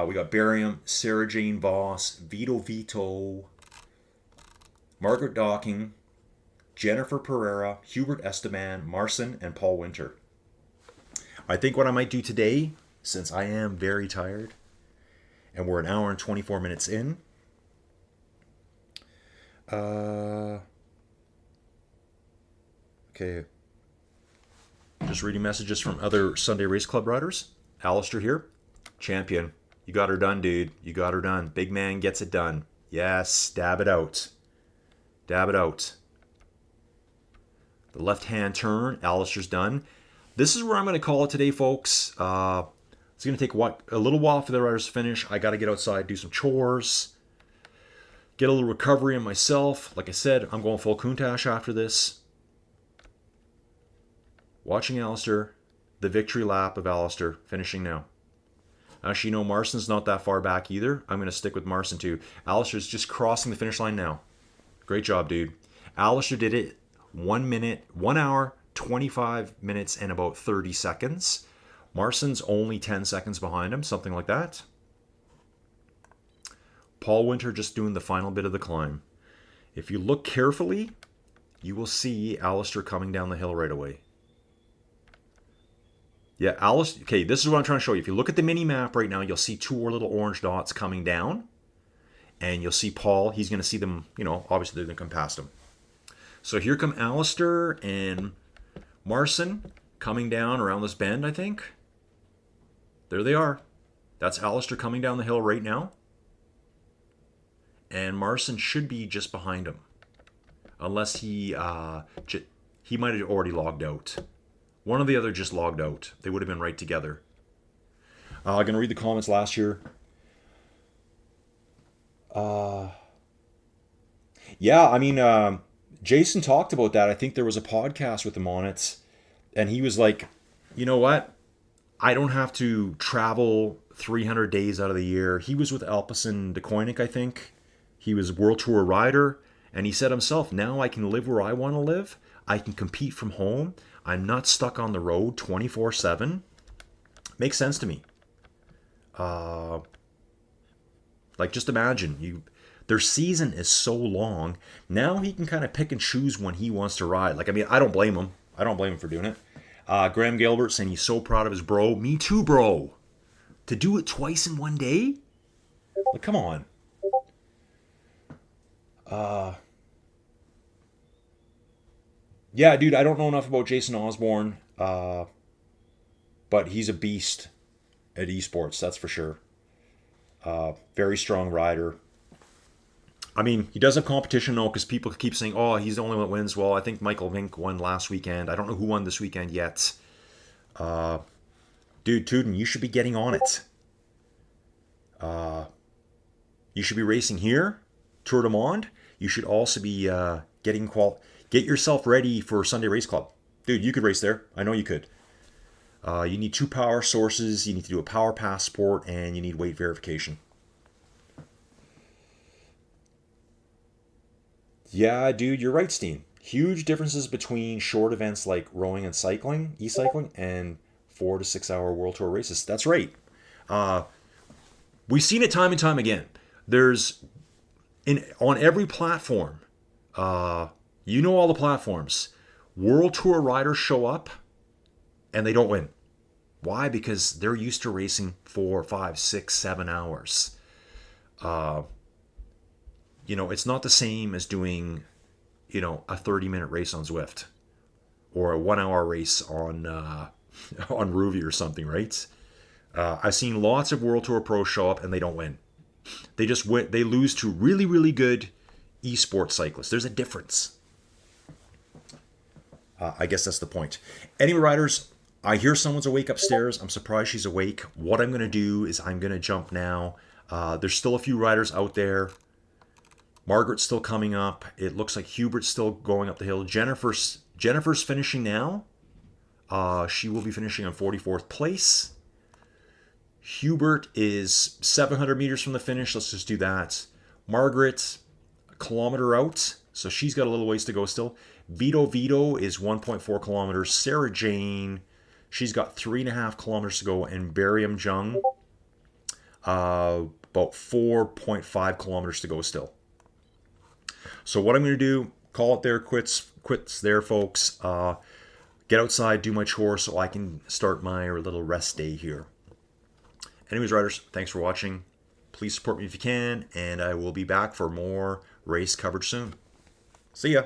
We got Barium, Sarah Jane Voss, Vito, Margaret Docking, Jennifer Pereira, Hubert Esteban, Marson, and Paul Winter. I think what I might do today, since I am very tired, and we're an hour and 24 minutes in, okay, just reading messages from other Sunday Race Club riders. Alistair here, champion. You got her done, dude. You got her done. Big man gets it done. Yes, dab it out. Dab it out. The left-hand turn, Alistair's done. This is where I'm going to call it today, folks. It's going to take a little while for the riders to finish. I got to get outside, do some chores, get a little recovery in myself. Like I said, I'm going full Countach after this. Watching Alistair, the victory lap of Alistair, finishing now. Actually, no, Marston's not that far back either. I'm going to stick with Marson too. Alistair's just crossing the finish line now. Great job, dude. Alistair did it 1 hour, 25 minutes, and about 30 seconds. Marson's only 10 seconds behind him, something like that. Paul Winter just doing the final bit of the climb. If you look carefully, you will see Alistair coming down the hill right away. Yeah, Alistair, okay, this is what I'm trying to show you. If you look at the mini map right now, you'll see 2 little orange dots coming down. And you'll see Paul, he's going to see them, you know, obviously they're going to come past him. So here come Alistair and Marson coming down around this bend, I think. There they are. That's Alistair coming down the hill right now. And Marson should be just behind him. Unless he might have already logged out. One or the other just logged out. They would have been right together. I'm going to read the comments last year. Yeah, I mean, Jason talked about that. I think there was a podcast with him on it. And he was like, you know what? I don't have to travel 300 days out of the year. He was with Alpecin de Koenig, I think. He was a World Tour rider. And he said himself, now I can live where I want to live. I can compete from home. I'm not stuck on the road 24/7. Makes sense to me. Like, just imagine, their season is so long. Now he can kind of pick and choose when he wants to ride. Like, I mean, I don't blame him. I don't blame him for doing it. Graham Gilbert saying he's so proud of his bro. Me too, bro. To do it twice in one day? Like, come on. Uh, yeah, dude, I don't know enough about Jason Osborne, but he's a beast at esports, that's for sure. Very strong rider. I mean, he does have competition though, because people keep saying, "Oh, he's the only one that wins." Well, I think Michael Vink won last weekend. I don't know who won this weekend yet. Dude, Tuden, you should be getting on it. You should be racing here, Tour de Monde. You should also be get yourself ready for Sunday Race Club. Dude, you could race there. I know you could. You need two power sources. You need to do a power passport, and you need weight verification. Yeah, dude, you're right, Steen. Huge differences between short events like rowing and cycling, e-cycling, and 4 to 6 hour World Tour races. That's right. Uh, we've seen it time and time again. There's in on every platform. You know all the platforms. World Tour riders show up and they don't win. Why? Because they're used to racing 4, 5, 6, 7 hours. Uh, it's not the same as doing, a 30-minute race on Zwift or a 1 hour race on on Ruby or something, right? I've seen lots of World Tour pros show up and they don't win. They just win. They lose to really, really good esports cyclists. There's a difference. I guess that's the point. Anyway, riders, I hear someone's awake upstairs. I'm surprised she's awake. What I'm going to do is I'm going to jump now. There's still a few riders out there. Margaret's still coming up. It looks like Hubert's still going up the hill. Jennifer's finishing now. She will be finishing on 44th place. Hubert is 700 meters from the finish. Let's just do that. Margaret, a kilometer out. So she's got a little ways to go still. Vito is 1.4 kilometers. Sarah Jane, she's got 3.5 kilometers to go. And Barium Jung, about 4.5 kilometers to go still. So what I'm going to do, call it there, quits there, folks. Get outside, do my chores so I can start my little rest day here. Anyways, riders, thanks for watching. Please support me if you can, and I will be back for more race coverage soon. See ya.